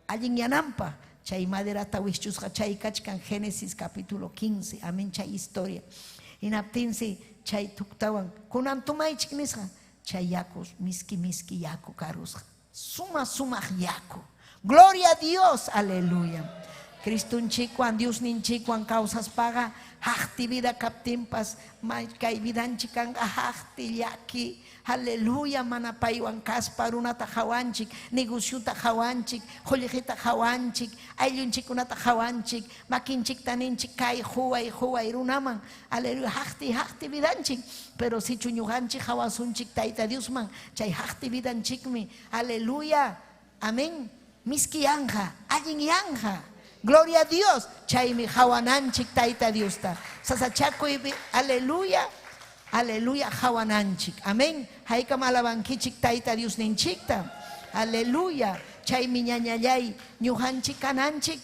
allin yanampa chay maderata wishchusqa chay kachkan Génesis capítulo 15 amén chay historia inaptinsi chay tuktawan kunan tumaychik nisqa chay yakus miski yaku karusqa suma yaku gloria a Dios aleluya Cristunchikwan Dios ninchikwan causas paga hahti vida kaptimpas kay vidanchikan hahti yaki aleluya mana paywan kaspa runata hawanchik negociota hawanchik jollejita hawanchik ayllunchikunata hawanchik makinchik taninchik kay huway runaman aleluya hahti vidanchik pero si chuñujanchik hawasunchik taita Diosman chay hahti vidanchikmi aleluya amén miski yanja allin yanja gloria a Dios, chaymi hawananchik taita Diosta. Sasachakuy aleluya, hawananchik. Amén. Haykam alabankichik taita Dios ninchikta. Aleluya. Chaymi ñañallay ñujanchik kananchik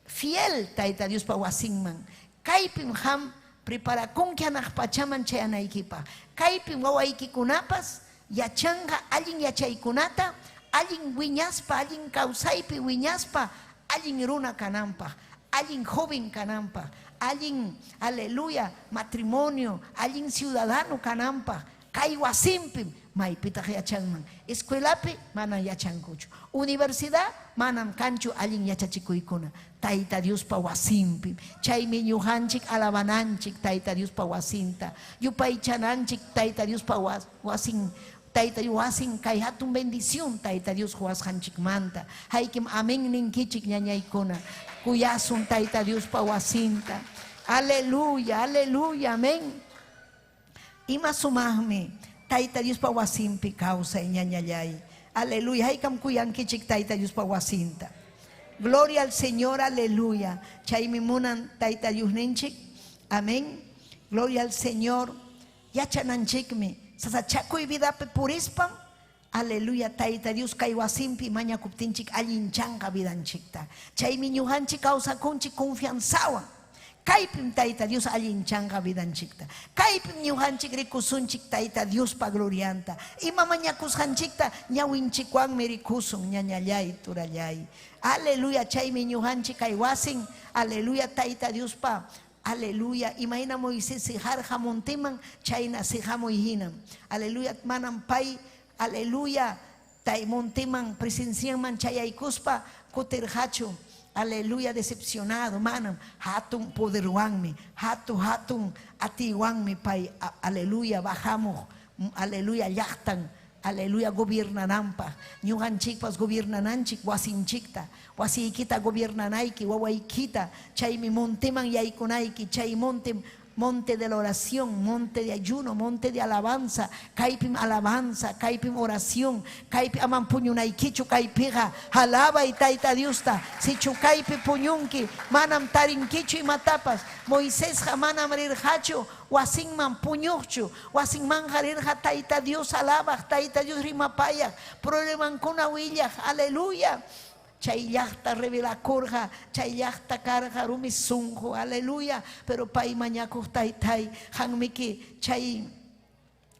fiel taita Dios pa wasinman. Kaypim ham preparakunki hanaq pachaman chayanaykipa. Kaypim wawaykikunapas yachanga allin yachaykunata, allin wiñaspa, allin kawsaypi wiñaspa. Allin runa kanampa, allin joven kanampa, allin, aleluya, matrimonio, allin ciudadano kanampa, kaywasinpim, maypita yachanman, escuelapi manam yachankuchu, universidad manam kanchu allin yachachikuykuna, taita Dios pa wasinpim, chaymi ñujanchik alabananchik, taita Dios pa wasinta, yupaychananchik, taita Dios pa wasin. Taita Dios wasin kay hatun bendición taita Dios huashanchik manta haykim amén ninkichik ñañaykuna kuyasun taita Dios pa wasinta aleluya amén ima sumaqmi taita Dios pa wasinpi kawsay ñañallay aleluya haykam kuyankichik taita Dios pa wasinta gloria al Señor aleluya chaymi munan taita Dios ninchik amén gloria al Señor yachananchikmi sasachakuy vidapi purispam aleluya taita Dios kay wasinpi mañakuptinchik allinchanqa vidanchikta chaymi ñuqanchik kawsakunchik confianzawan kaypim taita Dios allinchanqa vidanchikta kaypim ñuqanchik rikusunchik taita Dios pa glorianta ima mañakusqanchikta ñawinchikwanmi rikusun ñañallay turallay aleluya chaymi ñuqanchik kay wasin aleluya taita Dios pa aleluya imaina Moisés sijarja monteman chayna sijamoy hinam aleluya manam pay aleluya tai monteman presenciaman chayaykuspa kuterhachu. Aleluya, decepcionado, manam, hatun poderwanmi, hatun atiwanmi, pai, aleluya, bajamos, aleluya, yachtan, aleluya, gobernanampa, ñuganchikpas gobernananchik, wasinchikta, wasiikita gobernanaiki, wawaikita, chaymi monteman yaykunaiki, chay monte de la oración, monte de ayuno, monte de alabanza, kaipim alabanza, kaipim oración, kaipim aman puñunaikichu kaipiga, alaba y taita diusta, si chukaipi puñunki, manam tarinkichu y matapas, Moisés jamanam rirhachu, wasinman puñuchu, wasinman jarirja taita Dios alaba, taita Dios rimapaya, probleman con ahuillas, aleluya. Chayachta revela corja, chayachta carga rumisunjo, aleluya. Pero pai mañaco tai, hanmiki, chay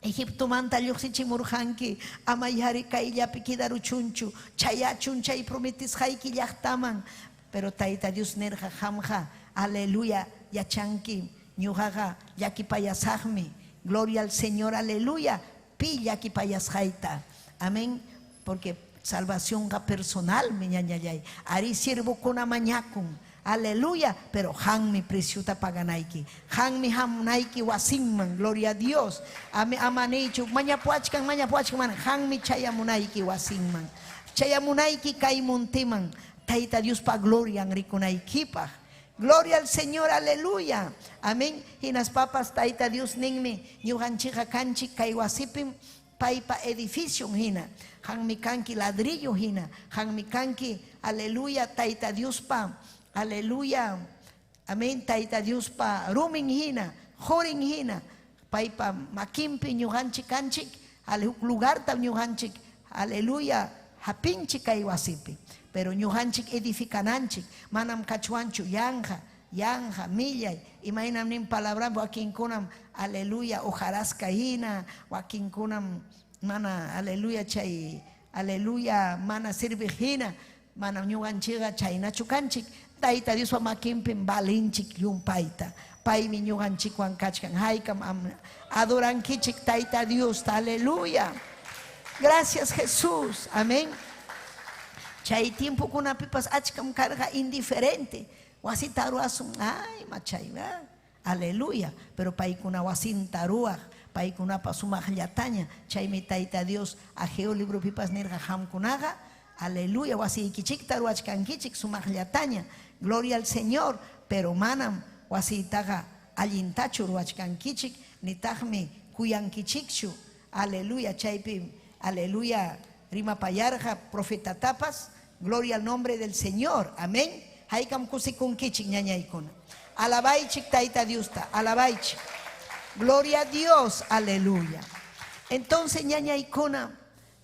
Egipto manta yoxichi murhanki, amayari kailla pikidaru chunchu, chayachun chay prometis haiki yachtaman. Pero taita Dios nerja hamja, aleluya, yachanki, ñujaga, yaki payasahmi, gloria al Señor, aleluya, pi yaki payashaita. Amén, porque salvación personal, meñañayay. Ari sirvo con amañacum. Aleluya. Pero han mi preciuta paganaiki. Han mi hamnaiki wasimman. Gloria a Dios. Amanecho. Mañapuachkan, man. Han mi chayamunaiki wasimman. Chayamunaiki kaimuntiman. Taita Dios pa gloria anrikunaikipa. Gloria al Señor, aleluya. Amén. Y las papas taita Dios ningmi. Ñuganchiga kanchi kaiwasipim. Paipa edificio hina, han mi kanki ladrillo hina, han mi kanki, aleluya, taita Dios pa, aleluya, amén, taita Dios pa, rumin hina, jorin hina, paipa makimpi ñuhanchik kanchik, al lugar tam ñuhanchik, aleluya, hapinchik kaiwasipi, pero ñuhanchik edificananchik, manam cachuanchu, yanja, millay, imaginam nin palabra, wakin kunam, aleluya, hojarasca hina, wakin kunam, mana, aleluya, chay, aleluya, mana sirvijina, mana ñuganchiga, chayna chukanchik, taita Dios wa makimpin balinchik yumpaita, pai mi ñuganchik wan kachkan, haikam adorankichik taita Dios, aleluya. Gracias Jesús, amén. Chay tiempo kuna pipas achkam carga indiferente. Wasitaruasun, ay, machay, aleluya. Pero paikuna wasintaruaj, paikuna pasumaj yataña, chay mitaita Dios, ajeo libro pipas nirga hamkunaga, aleluya. Wasikichik taruach kankichik sumaj yataña, gloria al Señor. Pero manam wasitaga allintachu ruach kankichik, nitajme kuyankichikshu, aleluya. Chaypi, aleluya, rima payarja, profeta tapas, gloria al nombre del Señor, amén. Haikam kusikun kichik ñañaykuna. Alabaichik taita Diusta, alabaichik. Gloria a Dios, aleluya. Entonces ñañaykuna,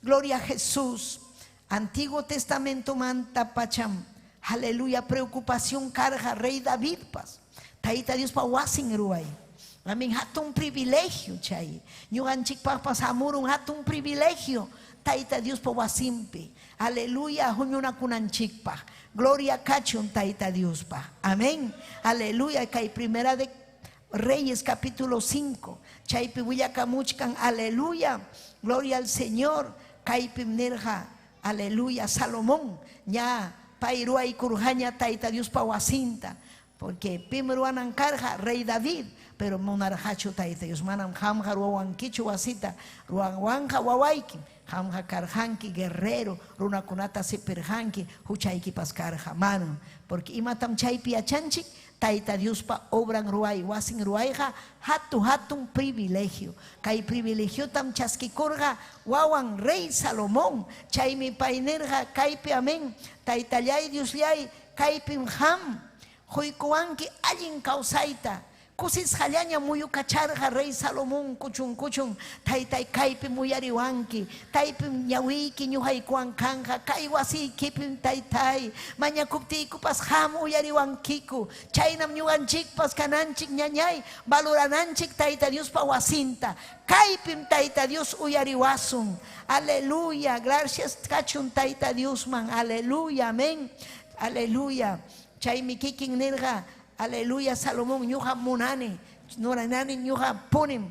gloria a Jesús. Antiguo Testamento manta pacham, aleluya, preocupación carga rey David pas. Taita Dios pa wasin ruay. Amén, hatun privilegio chay. Ñuganchik papas amurun hatun privilegio. Taita Dios pa wasimpi. Aleluya, huñuna kunanchik pa. Gloria cachun taita Dios pa. Amén. Aleluya. Que hay Primera de Reyes capítulo 5. Chaypi willakamuchkan. Aleluya. Gloria al Señor. Kaipim nerja. Aleluya. Salomón. Ya pairua y kurjaña taita Dios pa wasinta. Porque primero anancarja rey David. Pero monarjacho taita Dios manam hamja ruawankichu wasita. Ruanwanja wawaiki. Hamja karjanki guerrero, runa kunata seperjanki, huchayki paskarja mano. Porque imatam chaypi achanchik, taita Dios pa obran ruay, wasin ruayja, hatun privilegio. Kay privilegio tam chaskikorga, wawan rey Salomón, chaymi painerja, kaypi amén, taita yay Dios yay, kaypim ham, hoykoanki allin kausaita. Kusis halaña muyu kacharja rey Salomón kuchun taitai kaipi muyariwanki taipim ñawiki ñuhaykuan kanja kaiwasi kipim taitai mañakupti kupas ham uyariwankiku chaynam ñuganchikpas kananchik ñañay valorananchik taita Dios pa wasinta kaipim taita Dios uyariwasun aleluya gracias kachun taita Dios man aleluya amén aleluya chaymi kikin nirga aleluya Salomón ñuja munani nuranani ñuja punim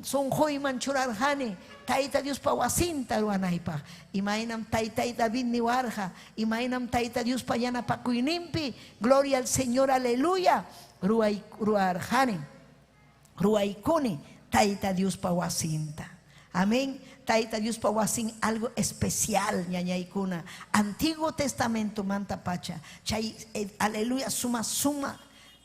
son hoy manchurarjane taita Dios pa wasinta ruanaipa imainam taita David ni warja imainam taita Dios pa yana pa kuinimpi gloria al Señor aleluya ruarjane ruaikuni taita Dios pa wasinta amén taita Dios pa wasin algo especial ñañaikuna Antiguo Testamento manta pacha chay aleluya suma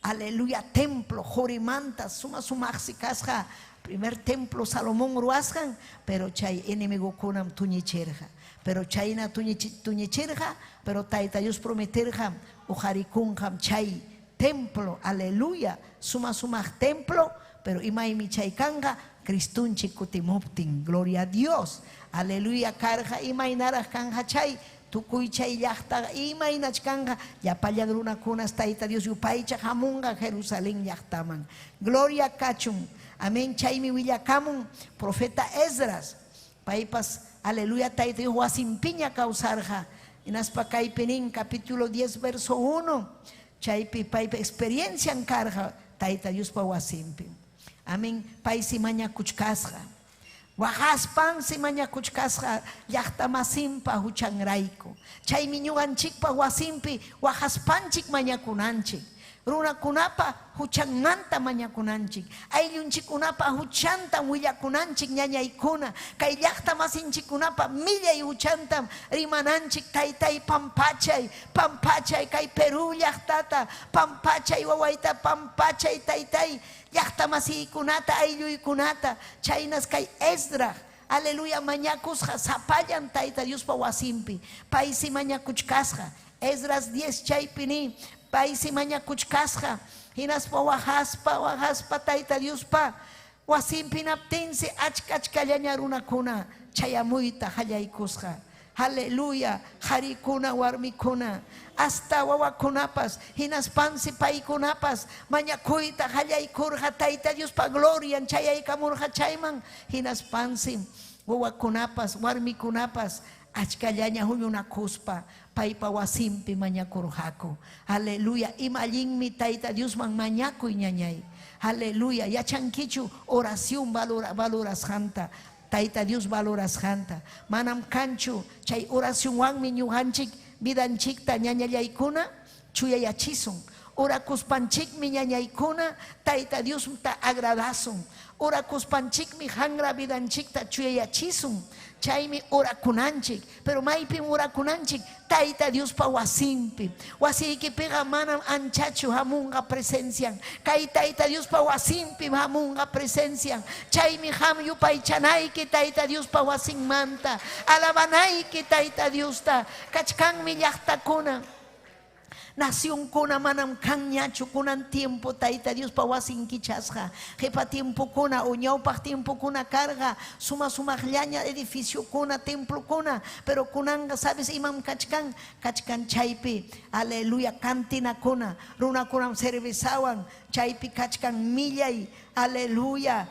aleluya templo jorimanta suma axicasja primer templo Salomón ruasjan pero chay enemigo kunam tuñicherja pero chayna tuñicherja pero taita Dios prometerja ujarikunjam chay templo aleluya suma templo pero imay mi chay kanga Cristunchi kutimuptin gloria a Dios aleluya karja imay naraj kanja chay tukuy chay llaqtaqa imaynach kanja yapalla runakunas taita Dios yupaycha hamunga Jerusalén llaqtaman gloria kachun amén chaymi willakamun profeta Esdras paypas aleluya taita Dios wasimpiña causarja inaspa kaypinin capítulo 10 verso 1 chaypi paypa experiencia encarja taita Dios pa wasimpi amén pay simaña kuchkasja wahaspan simaña kuchkasja llaqtamasimpa huchanrayku chaymi ñuqanchikpa wasimpi wahaspanchik mañakunanchik runakunapa huchanmanta mañakunanchik ayllunchikunapa huchantam willakunanchik ñañaykuna kay llaqtamasinchikunapa millay huchantam rimananchik taytay pampachay kay Perú llaqtata pampachay wawayta pampachay taytay llaqtamasiykunata aylluykunata chaynas kay Esdras aleluya mañakusja sapallan taita Dios pa wasimpi paysi mañakuchkasja Esdras 10 chaypini paysi mañakuchkasja hinaspa wahaspa taita Dios pa wasimpinaptinsi achkallaña runakuna chayamuyta hallaykusja aleluya harikuna warmikuna hasta wawakunapas hinaspansi paykunapas mañakuyta hallaykurja taita Dios pa gloria chayaykamurja chayman hinaspansi wawakunapas warmikunapas achkallaña huñunakuspa paypa wasimpi mañakurjaku aleluya imallinmi taita Diosman mañakuy ñañay aleluya yachankichu oración valorasjanta taita Dios valorasjanta manam kanchu chay oracionwanmi ñuqanchik vidanchikta ñañallaykuna chuyayachisun orakuspanchikmi ñañaykuna taita Dios ta agradasun orakuspanchikmi hangra vidanchikta chuyayachisun chaymi orakunanchik pero maypim orakunanchik taita Dios pa wasimpi wasiykipiqa manam anchachu hamunqa presencian kay taita Dios pa wasimpi hamunqa presencian chaymi ham yupaychanayki taita Dios pa wasinmanta alabanayki taita Dios ta kachkanmi llaqtakuna nación kuna manam kanñachu kunan tiempo taita Dios pa wasinkichasja jepa tiempo kuna uñawpaq tiempo kuna karga sumaqllaña edificio kuna templo kuna pero kunanga sabes imam kachkan chaypi aleluya cantina kuna runakunam cervezawan chaypi kachkan millay aleluya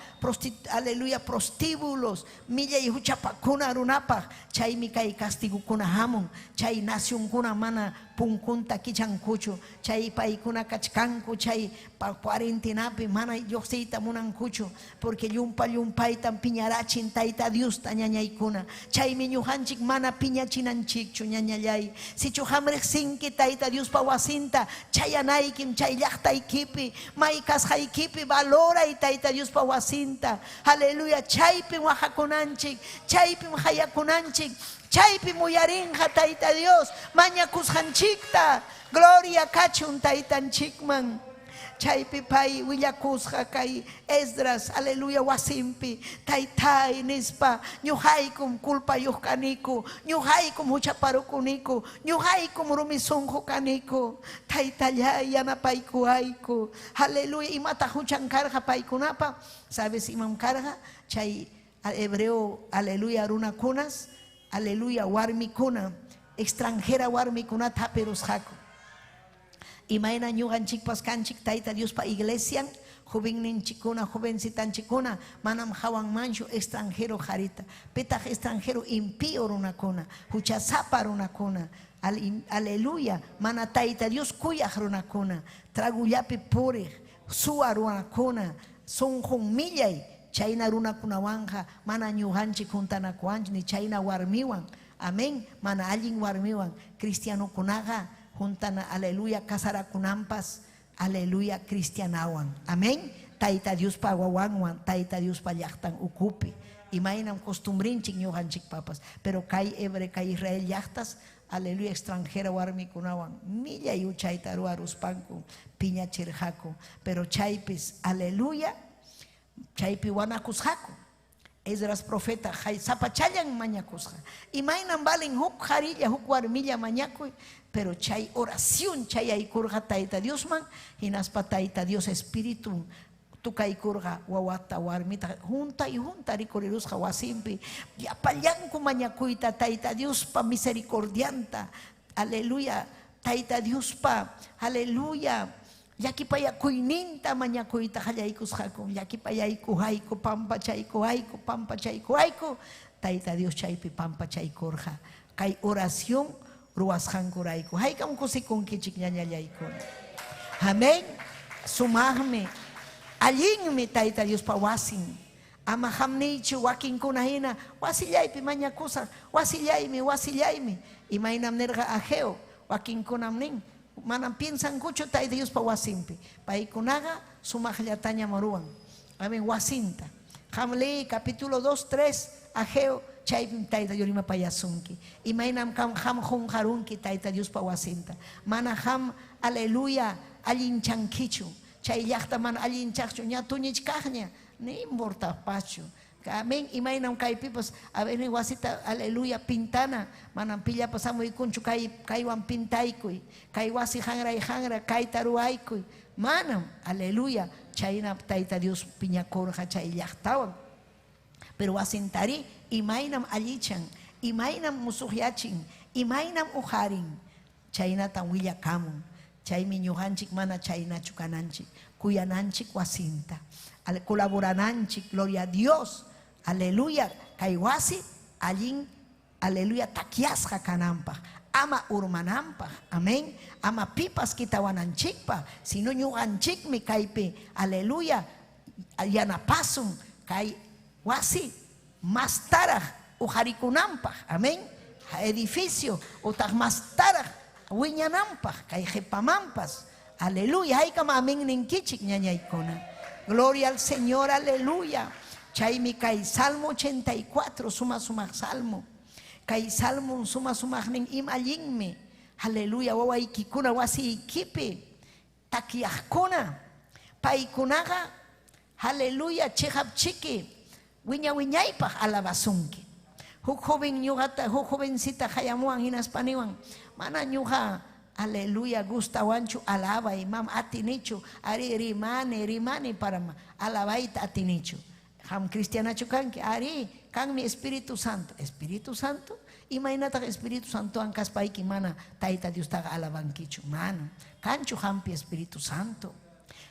prostíbulos millay huchapakuna runapaq chaymi kay castigukuna hamun chay nación kuna mana punkunta kichankuchu chay paykuna kachkanku chay pa cuarentinapi mana lluqsiyta munankuchu porque llumpaytam piñarachin taita Dios ta ñañaykuna chaymi ñuqanchik mana piñachinanchikchu ñañallay sichu hamriqsinki taita Dios pa wasinta chayanaykim chay llaqtaykipi may kasqaykipi valoray taita Dios pa wasinta aleluya chaypim wajakunanchik chaypim hayakunanchik chaypi muyarinja taita Dios mañakusjanchikta gloria kachun taitanchikman chaypi pay willakusja kay Esdras aleluya wasimpi taytay nispa ñuqaykum culpayuq kaniku ñuqaykum huchaparukuniku ñuqaykum rumisunju kaniku taytallay yanapaykuayku aleluya imata huchankarja paykunapa sabes imam karja chay hebreo aleluya runakunas aleluya warmikuna extranjera warmikuna taperusjaku imayna ñuqanchikpas kanchik taita Dios pa iglesia jovenninchikuna jovencitanchikuna manam hawanmanchu extranjero jarita petaq extranjero impío runakuna huchasapa runakuna aleluya mana taita Dios kuyaq runakuna tragullapi puriq suwa runakuna sunqun millay chayna runakunawanja mana ñuqanchik juntanakuanchik ni chayna warmiwan, amén, mana allin warmiwan cristianokunaqa juntana, aleluya, casarakunampas, aleluya, cristianawan, amén. Tayta Dios pa wawanwan, Tayta Dios pa llaqtan ukupi. Imaynam costumbrinchik ñuqanchik papas, pero kay hebre kay Israel llaqtas, aleluya, extranjera warmikunawan millay uchayta ruaruspanku piñachirqaku, pero chaypis, aleluya, chaypi wanakusqaku. Esdras profeta hay sapachallan mañakusqa. Imaynam valen huk jarilla huk warmilla mañakuy, pero chay oración chay aykurqa Tayta Diosman, hinaspa Tayta Dios espíritu tukaykurqa wawata warmita junta y junta rikurirusqa wasimpi yapallanku mañakuyta Tayta Dios pa misericordianta, aleluya, Tayta Dios pa, aleluya, llakipayakuyninta mañakuyta qallaykusqaku, llakipayayku hayku pampachayku hayku pampachayku hayku, Tayta Dios chaypi pampachaykurqa kay oración ruwasqankurayku haykam kusikunkichik ñañallaykuna, amén. Sumaqmi allinmi Tayta Dios pa wasin, ama hamnichu wakinkuna hina wasillaypi mañakusaq, wasillaymi, imaynam nirqa Ageo wakinkunam nin manam piensankuchu Tayta Dios pa wasinpi, paykunaqa sumaqllataña moruwan, amén, wasinta. Hamli capítulo 2, 3 Ageo chaypim Tayta Dios rima payasunki, imaynam ham junjarunki Tayta Dios pa wasinta, mana ham, aleluya, allinchankichu, chay llaqta mana allinchaqchu ña tuñichkaqña ni importapachu, amén. Imaynam kaypipas a veces wasita, aleluya, pintana manam pillapashamuykunchu kaywan pintaykuy, kay wasi hanra kayta ruwaykuy, manam, aleluya, chayna Tayta Dios piñakurqa chay llaqtawan, pero wasintari imaynam allichan, imaynam musuqyachin, imaynam uharin, chaynatan willakamun. Chaymi ñuqanchik mana chaynachu kananchik, kuyananchik wasinta, colaborananchik, gloria a Dios, aleluya, kay wasi allin, aleluya, takiasqa kananpaq, ama urmananpaq, amén, ama pipas kitawananchikpaq, sino ñuqanchikmi kaypi, aleluya, yanapasun kay wasi más taraj ujarikunanpaq, amén, edificio utaq más taraj wiñanampaq kay qhipamampas, aleluya, haykam amén ninkichik ñañaykuna, gloria al Señor, aleluya. Chaymi kay Salmo 84 sumaq salmo, kay salmo sumaq nin ima allinmi, aleluya, wawaykikuna wasiykipi takiaqkuna paykunaqa, aleluya, chiqapchiki wiñaypaq alabasunki. Huk joven ñuqata, huk jovencita hayamuwan hinaspaniwan mana ñuqa, aleluya, gustawanchu alaba imam atinichu, ari rimani para alabayta atinichu. Ham cristianachu kanki, ari kanmi Espíritu Santo, imaynataq Espíritu Santo ankaspayki mana Tayta Dios taqa alabankichu, mana kanchu hampi Espíritu Santo,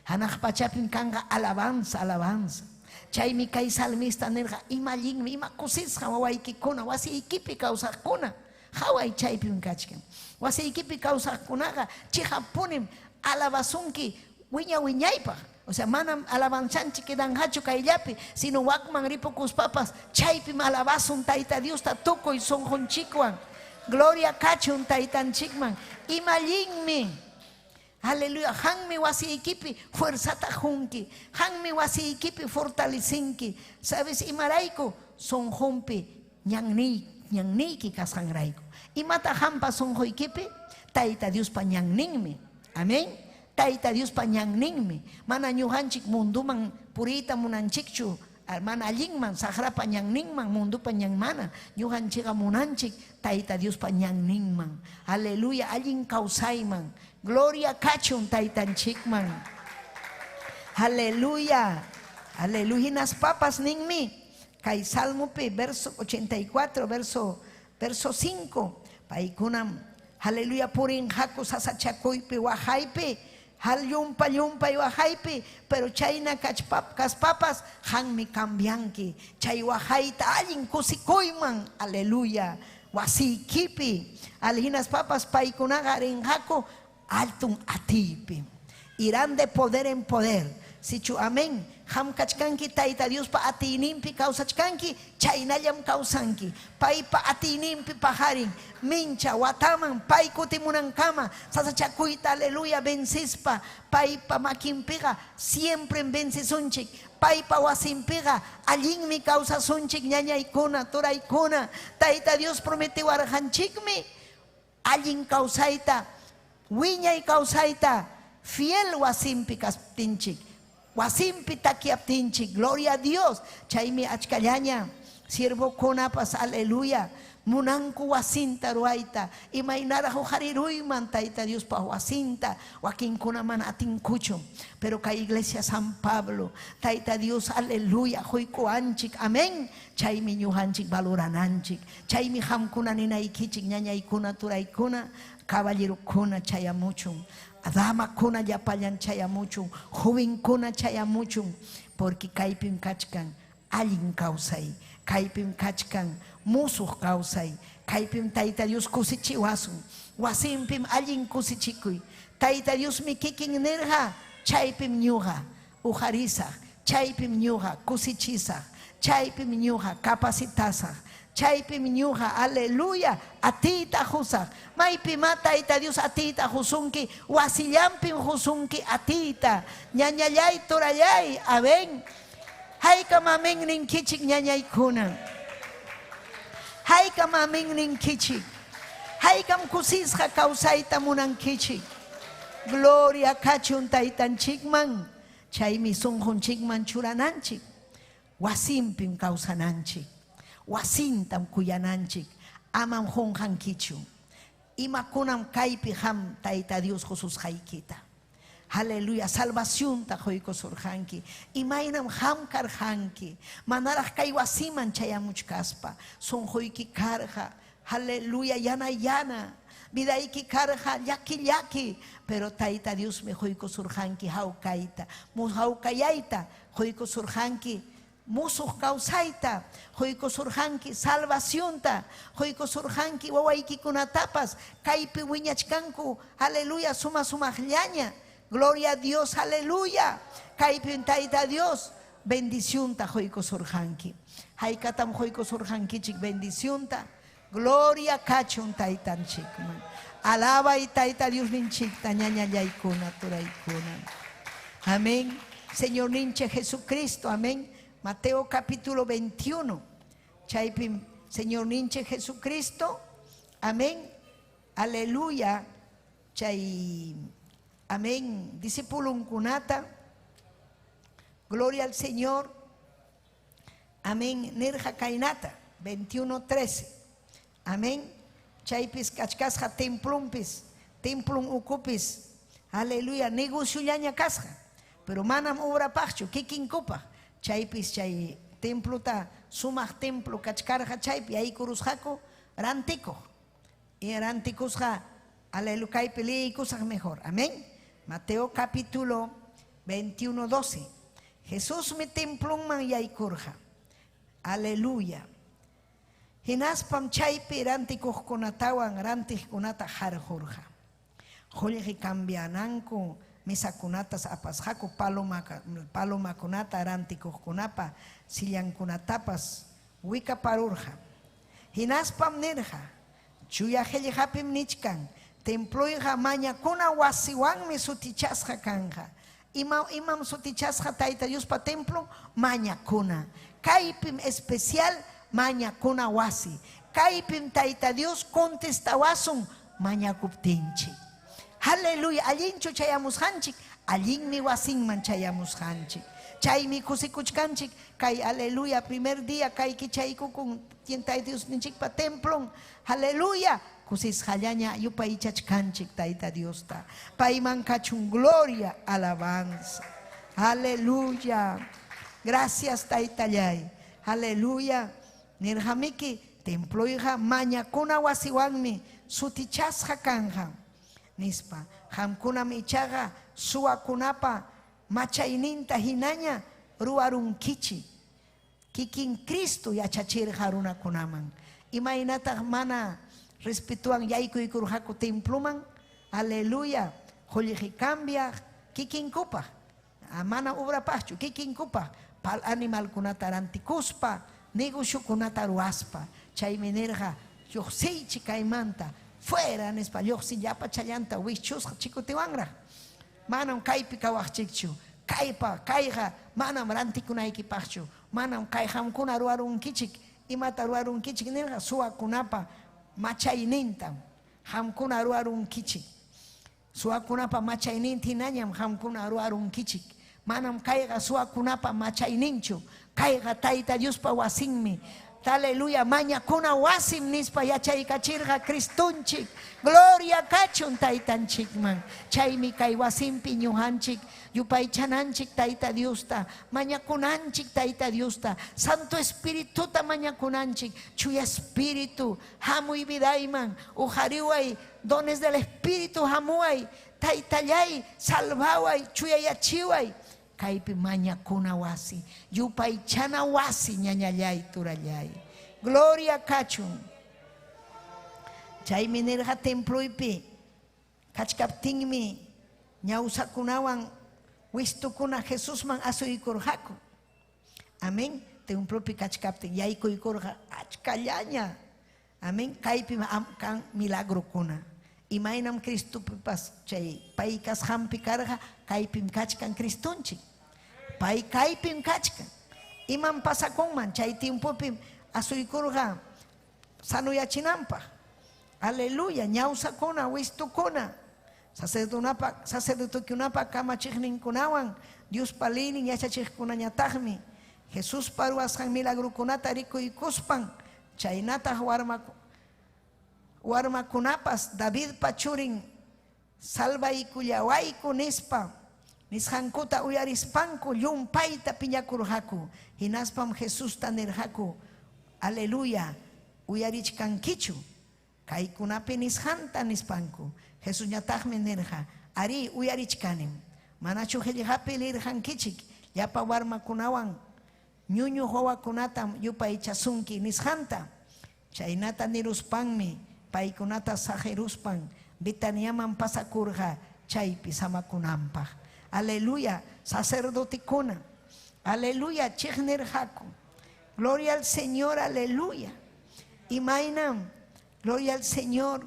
hanaq pachapin kanqa alabanza. Chaymi kay salmista nirqa imallinmi ima kusisqa wawaykikuna wasiykipi kawsaqkuna haway chaypim kachkan, wasiykipi kawsaqkunaqa chiqapunim alabasunki wiñaypaq, o sea, manam alabanzanchik kidanqachu kayllapi, sino wakman ripukuspapas chaypim alabasun Tayta Diosta tukuy sunqunchikwan, gloria kachun Taytanchikman, imallinmi, aleluya, hanmi wasiykipi fuerzata junki, hanmi wasiykipi fortalecinki, sabes imarayku sunqunpi ñanniyki kasqanrayku, imata hampa sunquykipi Tayta Dios pa ñanninmi, amén, Tayta Dios pa ñanninmi, mana ñuqanchik munduman puriyta munanchikchu, mana allinman saqrapa ñanninman, mundupa ñanmana, ñuqanchikqa munanchik Tayta Dios pa ñanninman, aleluya, allin kawsayman, gloria kachun Taytanchikman, aleluya, hinas papas ninmi kay Salmopi verso 84 verso 5 paykunam, aleluya, purinqaku sasachakuypi wahaypi, hal yumpay wahaypi, pero chayna kaspapas hanmi cambianki, chay wahayta allin kusikuyman, aleluya, wasiykipi, alhinas papas paykunaqa rinqaku altun atipi, irán de poder en poder, Sichu amén. Ham kachkanki taita Dios pa atinimpi kausachkanki, chaynallam kausanki. Pai pa atinimpi pajarin, mincha, wataman, pai kutimunankama, sasachakuita, aleluya, vencispa, pai pa makimpiga, siempre en vencisunchik. Pai pa wasimpiga, allin mi causa sunchik, ñañaykuna, toraykuna. Taita Dios prometió arjanchikmi, allin causaita, wiñay causaita, fiel wasimpi kasptinchik. Wasimpi takiaptinchik, gloria a Dios. Chaymi achkallaña, siervo konapas, aleluya. Munanku wasinta ruaita, imainara hojariruyman taita Dios pa wasinta, wakinkunaman atinkucho. Pero ka iglesia San Pablo, taita Dios, aleluya, hoiko anchik, amén. Chaymi ñuhanchik valorananchik, chaymi hamkuna ninaykichik, ñañaykuna, turaykuna, caballerukuna chayamuchun. Dama kuna yapayan chaya mucho, joven kuna chaya mucho, porque kaipim kachkan, alin kausay, kaipim kachkan, musuh kausay, kaipim taita Dios kusichiwasun, wasimpim alin kusichikuy, taita Dios mi kikin nerja, chaypim nyuha, ujarisa, chaypim nyuha, kusichisa, chaypim nyuha, capacitasa. Chaypi miñuja, aleluya, atita jusak. Maypi mata ita Dios atita jusunki, wasillampi jusunki atita. Ñañallay torayay, aben. Hayka mamen nin kichik ñañay kuna. Hayka mamen nin kichik. Haykam kusisja kausaita munan kichik. Gloria kachun taitan chikman. Chaymi sunjun chikman churananchik. Wasimpim kausananchik. Wasintam kuyananchik, amam honjan kichu. Imakunam kaipi ham taita Dios Jesús haikita. Aleluya, salvación ta hoiko surjanki. Imainam ham karjanki. Manaraj kai wasiman chayamuchkaspa. Son hoiki karja. Aleluya, yana yana. Vidaiki karja, yaki yaki. Pero taita Dios me hoiko surjanki haukaita. Mus haukayaita, hoiko surjanki. Musuh kausaita, hoiko surjanki salvacionta, hoiko surjanki wawaiki kunatapas, kaipi wiñachkanku, aleluya, suma llaña, gloria a Dios, aleluya, kaipi taita Dios, bendicionta hoiko surjanki, haikatam hoiko surjankichik bendicionta, gloria kachun taitan chikman, alaba y taita Dios ninchikta, ñaña yaikuna, turaikuna, amén, Señor ninche Jesucristo, amén. Mateo capítulo 21. Chaypim, Señor ninche Jesucristo. Amén. Aleluya. Chay. Amén. Discípulum kunata. Gloria al Señor. Amén. Nerja kainata. 21:13. Amén. Chaypis kachkasja templumpis. Templum ukupis. Aleluya. Negocio llaña kasja. Pero manam obra pacho. Kikin kupa. Chaypis chay templo ta sumaj templo kachkarja chaypi ahí kurusjako rantiko y rantikusja aleluya kaypi likusaj mejor, amén. Mateo capítulo 21:12. Jesús mi templo man yaykurja, aleluya. Hinaspam chaypi rantikuj kunatawan rantij kunata jarjurja. Jolji cambiananku misa kunatas apasjaku paloma kunata arantikuj kunapa sillan kunatapas wika parurja. Hinaspam nirja chuya hellihapim nichkan temployja mañakuna wasiwanmi sutichasja kanja. Imam sutichasja taita Dios pa templo mañakuna. Kaipim especial mañakuna wasi. Kaipim taita Dios contestawasun mañakuptinchi. Aleluya, allin chayamus hanchik, allin mi wasinman chayamus hanchik. Chay mi kusikuchkanchik, kay aleluya, primer día kay kichayku kun tientay Dios ninchik pa templon. Aleluya, kusis hallaña yupay chachkanchik taita Dios ta. Paiman kachun gloria, alabanza. Aleluya. Gracias taita yay. Aleluya. Nirhamiki temployja mañakuna wasiwanmi sutichasja kanja. Nispa, hamkuna michaga, suakunapa, machaininta hinaña, ruarunkichi. Kikin Cristo yachachir haruna kunaman. Imainata mana respetuan yaiku ikurhaku templuman. Aleluya. Joliji cambia, kikin kupa. Mana obra pachu, kikin kupa, pal animal kunata rantikuspa, negocio kunata ruaspa, chay minerja, yo sei chicaimanta, fuera en español, si yapa chayanta, wichus chico tiwangra. Manam kaipi kawachikchu, kaipa, kaiga, manam rantikunayki pachu, manam kaiham kuna ruarun kichik, imata ruarun kichik nerja, sua kunapa, machainintam, ham kuna ruarun kichik. Sua kunapa machaininti nanyam ham kuna ruarun kichik. Manam kaiga sua kunapa machaininchu, kaiga taita Dios pa wasinmi. Aleluya, maña kuna wasim nispa yachay kachirga Kristunchik. Gloria kachun taitanchik man. Chaymi kay wasimpi ñuhanchik. Yupay chananchik taita Diosta. Maña kunanchik taita Diosta. Santo Espíritu ta maña kunanchik. Chuya Espíritu. Hamuy vidayman. Ujariway. Dones del Espíritu hamuay. Taitayay. Salvaway. Chuya yachiway. Kaipi maña kuna wasi, yupay chana wasi ñañallay turallay. Gloria kachun. Chay minerja templo ipi, kachkaptingmi, ñausakunawan, wistukuna Jesús man asuykurjaku. Amén. Templo pi kachkapting, yaykuykurja, achkallaña. Amén. Kaipi kan milagro kuna. Imaynam Cristo pipas chay paikas hampi karja kaipim kachkan Kristunchik. Pai kaipim kachkan. Imam pasakonman chay tiempopim asuykurja sanuyachinampa. Aleluya, ñawsakuna wistukuna. Sacerdotekunapa kamachikninkunawan Dios palinin yachachikkunañataqmi. Jesús paruasqan milagrukunata rikuykuspan chaynataq warmakunapas David pachurin salvaykuyawayku nispa nisqankuta uyarispanku llumpayta piñakurqaku hinaspam Jesús tanirqaku. Aleluya, uyarichkankichu kaykunapi nisqanta nispanku. Jesús ñataqmi nirqa, ari uyarichkanim, manachu qillqapi lirqankichik llapa warmakunawan ñuñu wawakunatam yupay chasunki nisqanta. Chaynata niruspanmi paikunata sajeruspan Betaniaman pasakurja chaypi samakunampaj. Aleluya, sacerdoticuna. Aleluya, chignerjaku. Gloria al Señor, aleluya. Y mainam, gloria al Señor.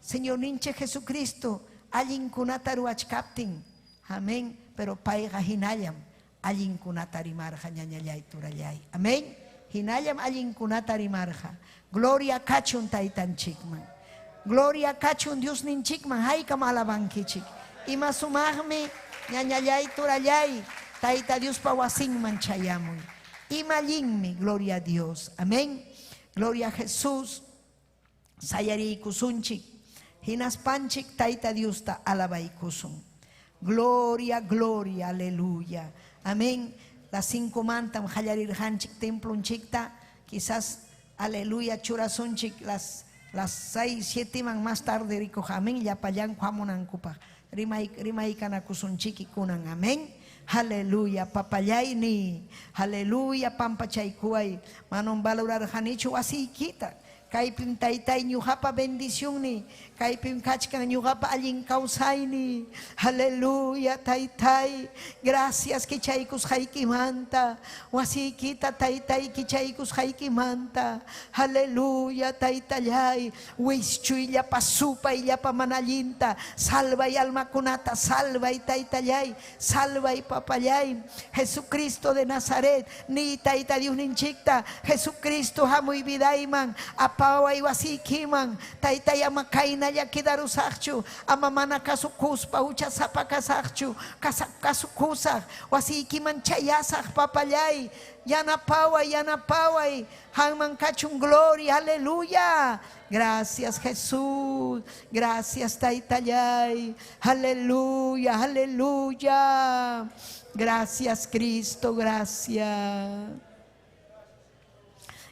Señor ninche Jesucristo, allin kunataruachkaptin. Amén. Pero paiga hinayam, allin kunatarimarja ñañallay turallay. Amén. Hinayam allin kunatarimarja. Gloria kachun taitan chikman. Gloria kachun Dios nin chikman. Hay kamalaban kichik. Ima sumagme ñañallay turallay. Taita Dios pawasinman chayamun. Ima linmi. Gloria a Dios. Amén. Gloria a Jesús. Sayari kusunchik. Hinas panchik taita Dios ta alabay kusun. Gloria, gloria, aleluya. Amén. Las 5 mantam hayarir hanchik templo chikta. Quizás aleluya, churasunchik las 6, 7 man más tarde rico amén, ya payan kuamunan kupa. Rimay kana kusunchiki kunan amén. Aleluya, papayayni. Aleluya, pampachaykuay. Manon valorar hanichu así kita. Kaipim taytay ñuqapa bendición ni. Kaipim kachkan ñuqapa allin kawsayni. Aleluya, taytay. Gracias kichaykus haykimanta. Wasikita taytay kichaykus haykimanta. Aleluya, taytallay. Wischuy llapa supay llapa manallinta. Salvay almakunata, salvay taytallay. Salvay papallay. Jesucristo de Nazaret. Ni tayta Dios ninchikta. Jesucristo hamuy vidayman. Paway wasikiman taytay amakaina ya kidarusakchu amamana kasukuspa ucha sapa kasakchu kasukusak wasikiman chayasak papayay yana paway hangman kachun gloria aleluya. Gracias Jesús, gracias taytayay, aleluya, aleluya. Gracias Cristo, gracias.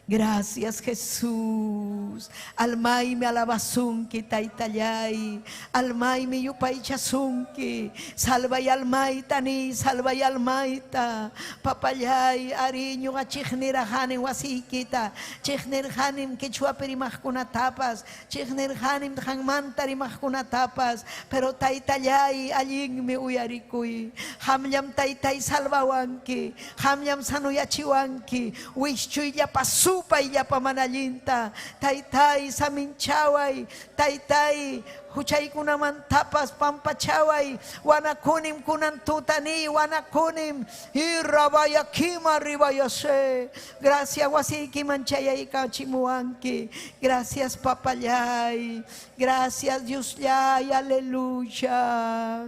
Gracias Jesús. Almay me alabasunki taitayay. Almay me yupaychasunki. Salva y almay tani, salva y almayta. Papayay ariño a chichnera hanim wasikita. Chichner hanim quechua perimachkuna tapas. Chichner hanim hangmantari machkuna tapas. Pero taitayay alling me uyarikuy. Hamyam taitay salvawanki. Hamyam sanuyachiwanki. Wischuy ya pasu Supay ya pamanalinta, taytay saminchaway, taytay huchay kunaman tapas pampachaway, wanakunim kunan tutani, wanakunim irabaya kima ribayase. Gracias wasiki manchayay kachimuanki, gracias papayay, gracias Diuslay, aleluya.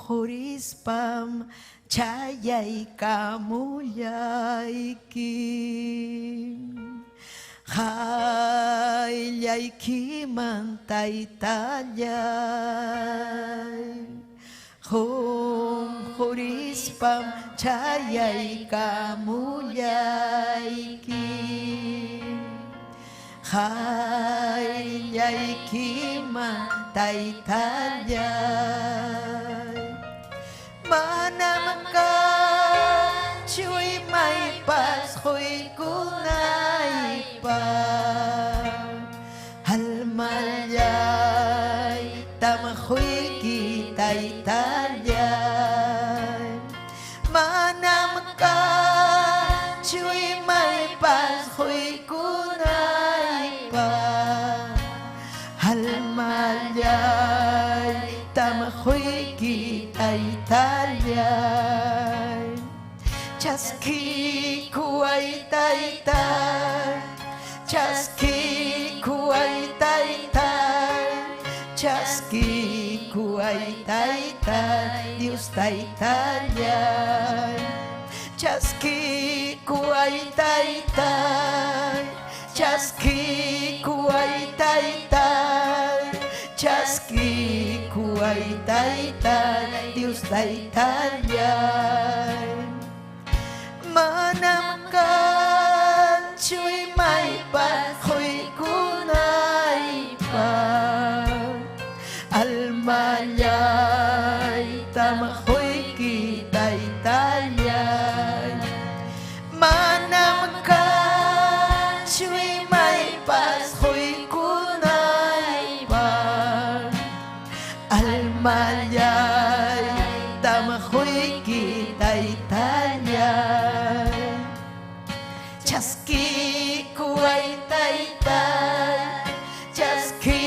Jorispam Chayay kamuyayki Hayayki mantaytayay Jorispam chayay kamuyayki Hayayki mantaytayay Manam ka chuy may pashoy kunay pa Halmalyay tamahoy kitay talyay Manam ka chuy may pashoy kunay pa Halmalyay tamahoy kitay talyay Chaski kuay taytay Chaski kuay taytay Chaski kuay taytay Dios taytalyay Chaski kuay taytay Chaski kuay taytay Chaski kuay taytay Dios taytalyay Manam ka chuy may pahoy kunay pa Almalyay tamahoy kitay talyay Manam ka chuy may pahoy kunay pa Almalyay tamahoy kitay talyay Chaski kuay taytay Chaski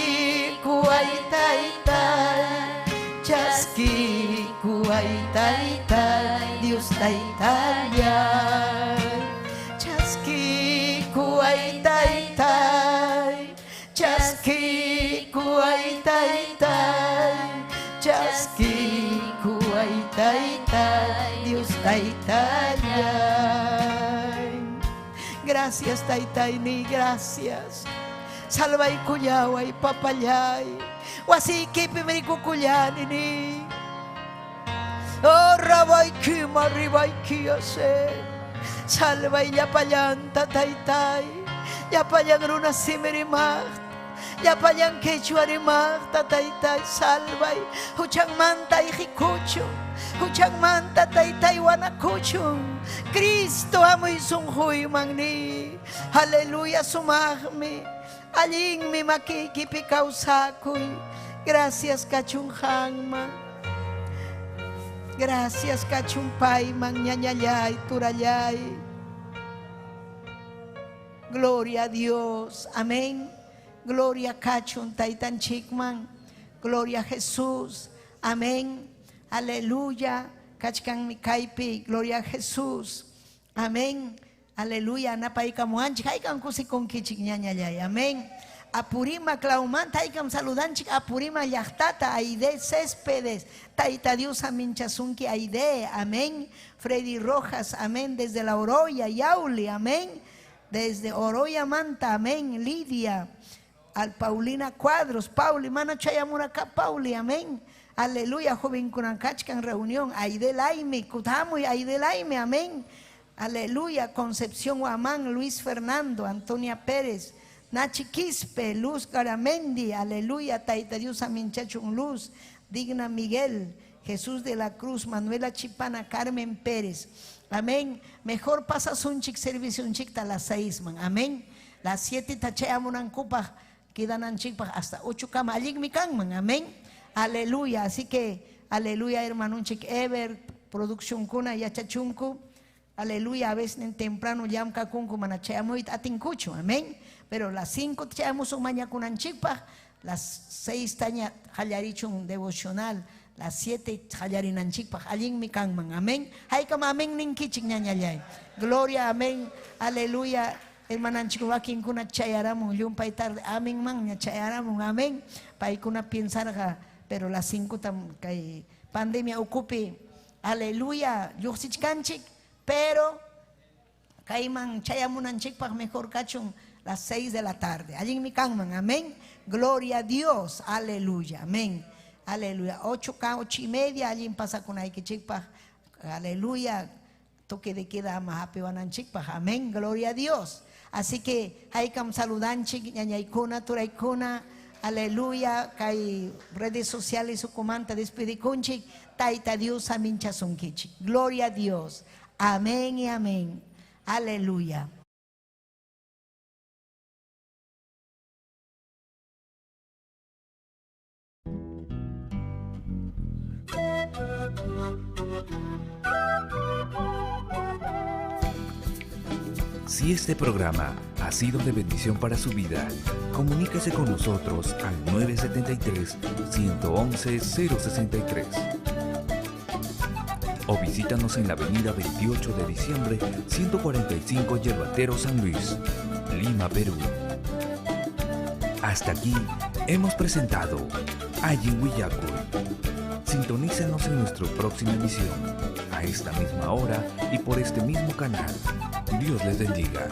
kuay taytay Chaski kuay taytay Dios taytalyay Chaski kuay taytay Chaski kuay taytay Chaski kuay taytay Dios taytalyay Gracias taytay ni gracias Salvay kuyaway papayay Wasiki pimirikukulyani ni Oh rabay kima ribay kiyase Salvay yapayanta taytay Yapayang runa simirimak Yapayang kechuarimak tataytay salvay Huchang mantay hikucho Huchang manta taytay wanakucho Cristo amoy sunghoy mangni Haleluya sumahmi Aling mi makikipikausakoy Gracias kachunghangma Gracias kachumpay mangyanyayay turayay Gloria a Dios, amén. Gloria kachun taitan chikman. Gloria a Jesús, amén. Aleluya. Kachkan mikaipi, gloria a Jesús, amén. Aleluya. Napay kamuanchik, haikan kusikon kichik ñañayay, amén. Apurima Clauman, taikam saludanchik, apurima yachtata, Aide Céspedes, taita Dios aminchasunki Aide, amén. Freddy Rojas, amén. Desde la Oroya, Yauli, amén. Desde Oroya Manta, amén. Lidia, al Paulina Cuadros, Pauli, mana chayamuraka, Pauli, amén. Aleluya, joven Kunankachkan reunión, Aide Laime, Kutamu y Aide Laime, amén. aleluya, Concepción Guamán, Luis Fernando, Antonia Pérez, Nachi Quispe, Luz Garamendi, aleluya, Taita Dios Aminchachun Luz, Digna Miguel, Jesús de la Cruz, Manuela Chipana, Carmen Pérez, amén. Mejor pasas un chic servicio un chic a las 6, man, amén. Las 7 tacheamunan cupa, quedan en chic hasta 8 cama, allí mi man, amén. Aleluya, así que, aleluya, hermano, un chic Ever, producción cuna, yachachunku, aleluya, a veces en temprano yam kakunku, manacheamuit atincucho, amén. Pero las 5 tacheamos un mañana con anchipa, las 6 taña jalarichun devocional, las 7 jalarin chipa, allí mi man, amén. Hay como amén ninkichik ñañayay. Gloria, amén, aleluya. Hermanan chico wakin kuna chayaramun yumpay tarde, amén man, ña chayaramun, amén. Paikuna pensar pero las 5 tam kay pandemia ocupe, aleluya, yuxichkanchik, pero kayman chayamunan chikpa mejor cachun las 6 de la tarde. Allí mi man, amén. Gloria a Dios, aleluya, amén. Aleluya, 8:30, allí pasa con que chikpa, aleluya, toque de queda más apewanan chikpa, amén, gloria a Dios. Así que hay que saludan chik, ñañaykuna, turaykuna, aleluya, hay redes sociales su comanta despedikunchik, taita Dios aminchasunkichik, gloria a Dios, amén y amén, aleluya. Si este programa ha sido de bendición para su vida, comuníquese con nosotros al 973-111-063 o visítanos en la avenida 28 de diciembre, 145 Yerbatero, San Luis, Lima, Perú. Hasta aquí hemos presentado Ayin Willacuy. Sintonícenos en nuestra próxima emisión, a esta misma hora y por este mismo canal. Dios les bendiga.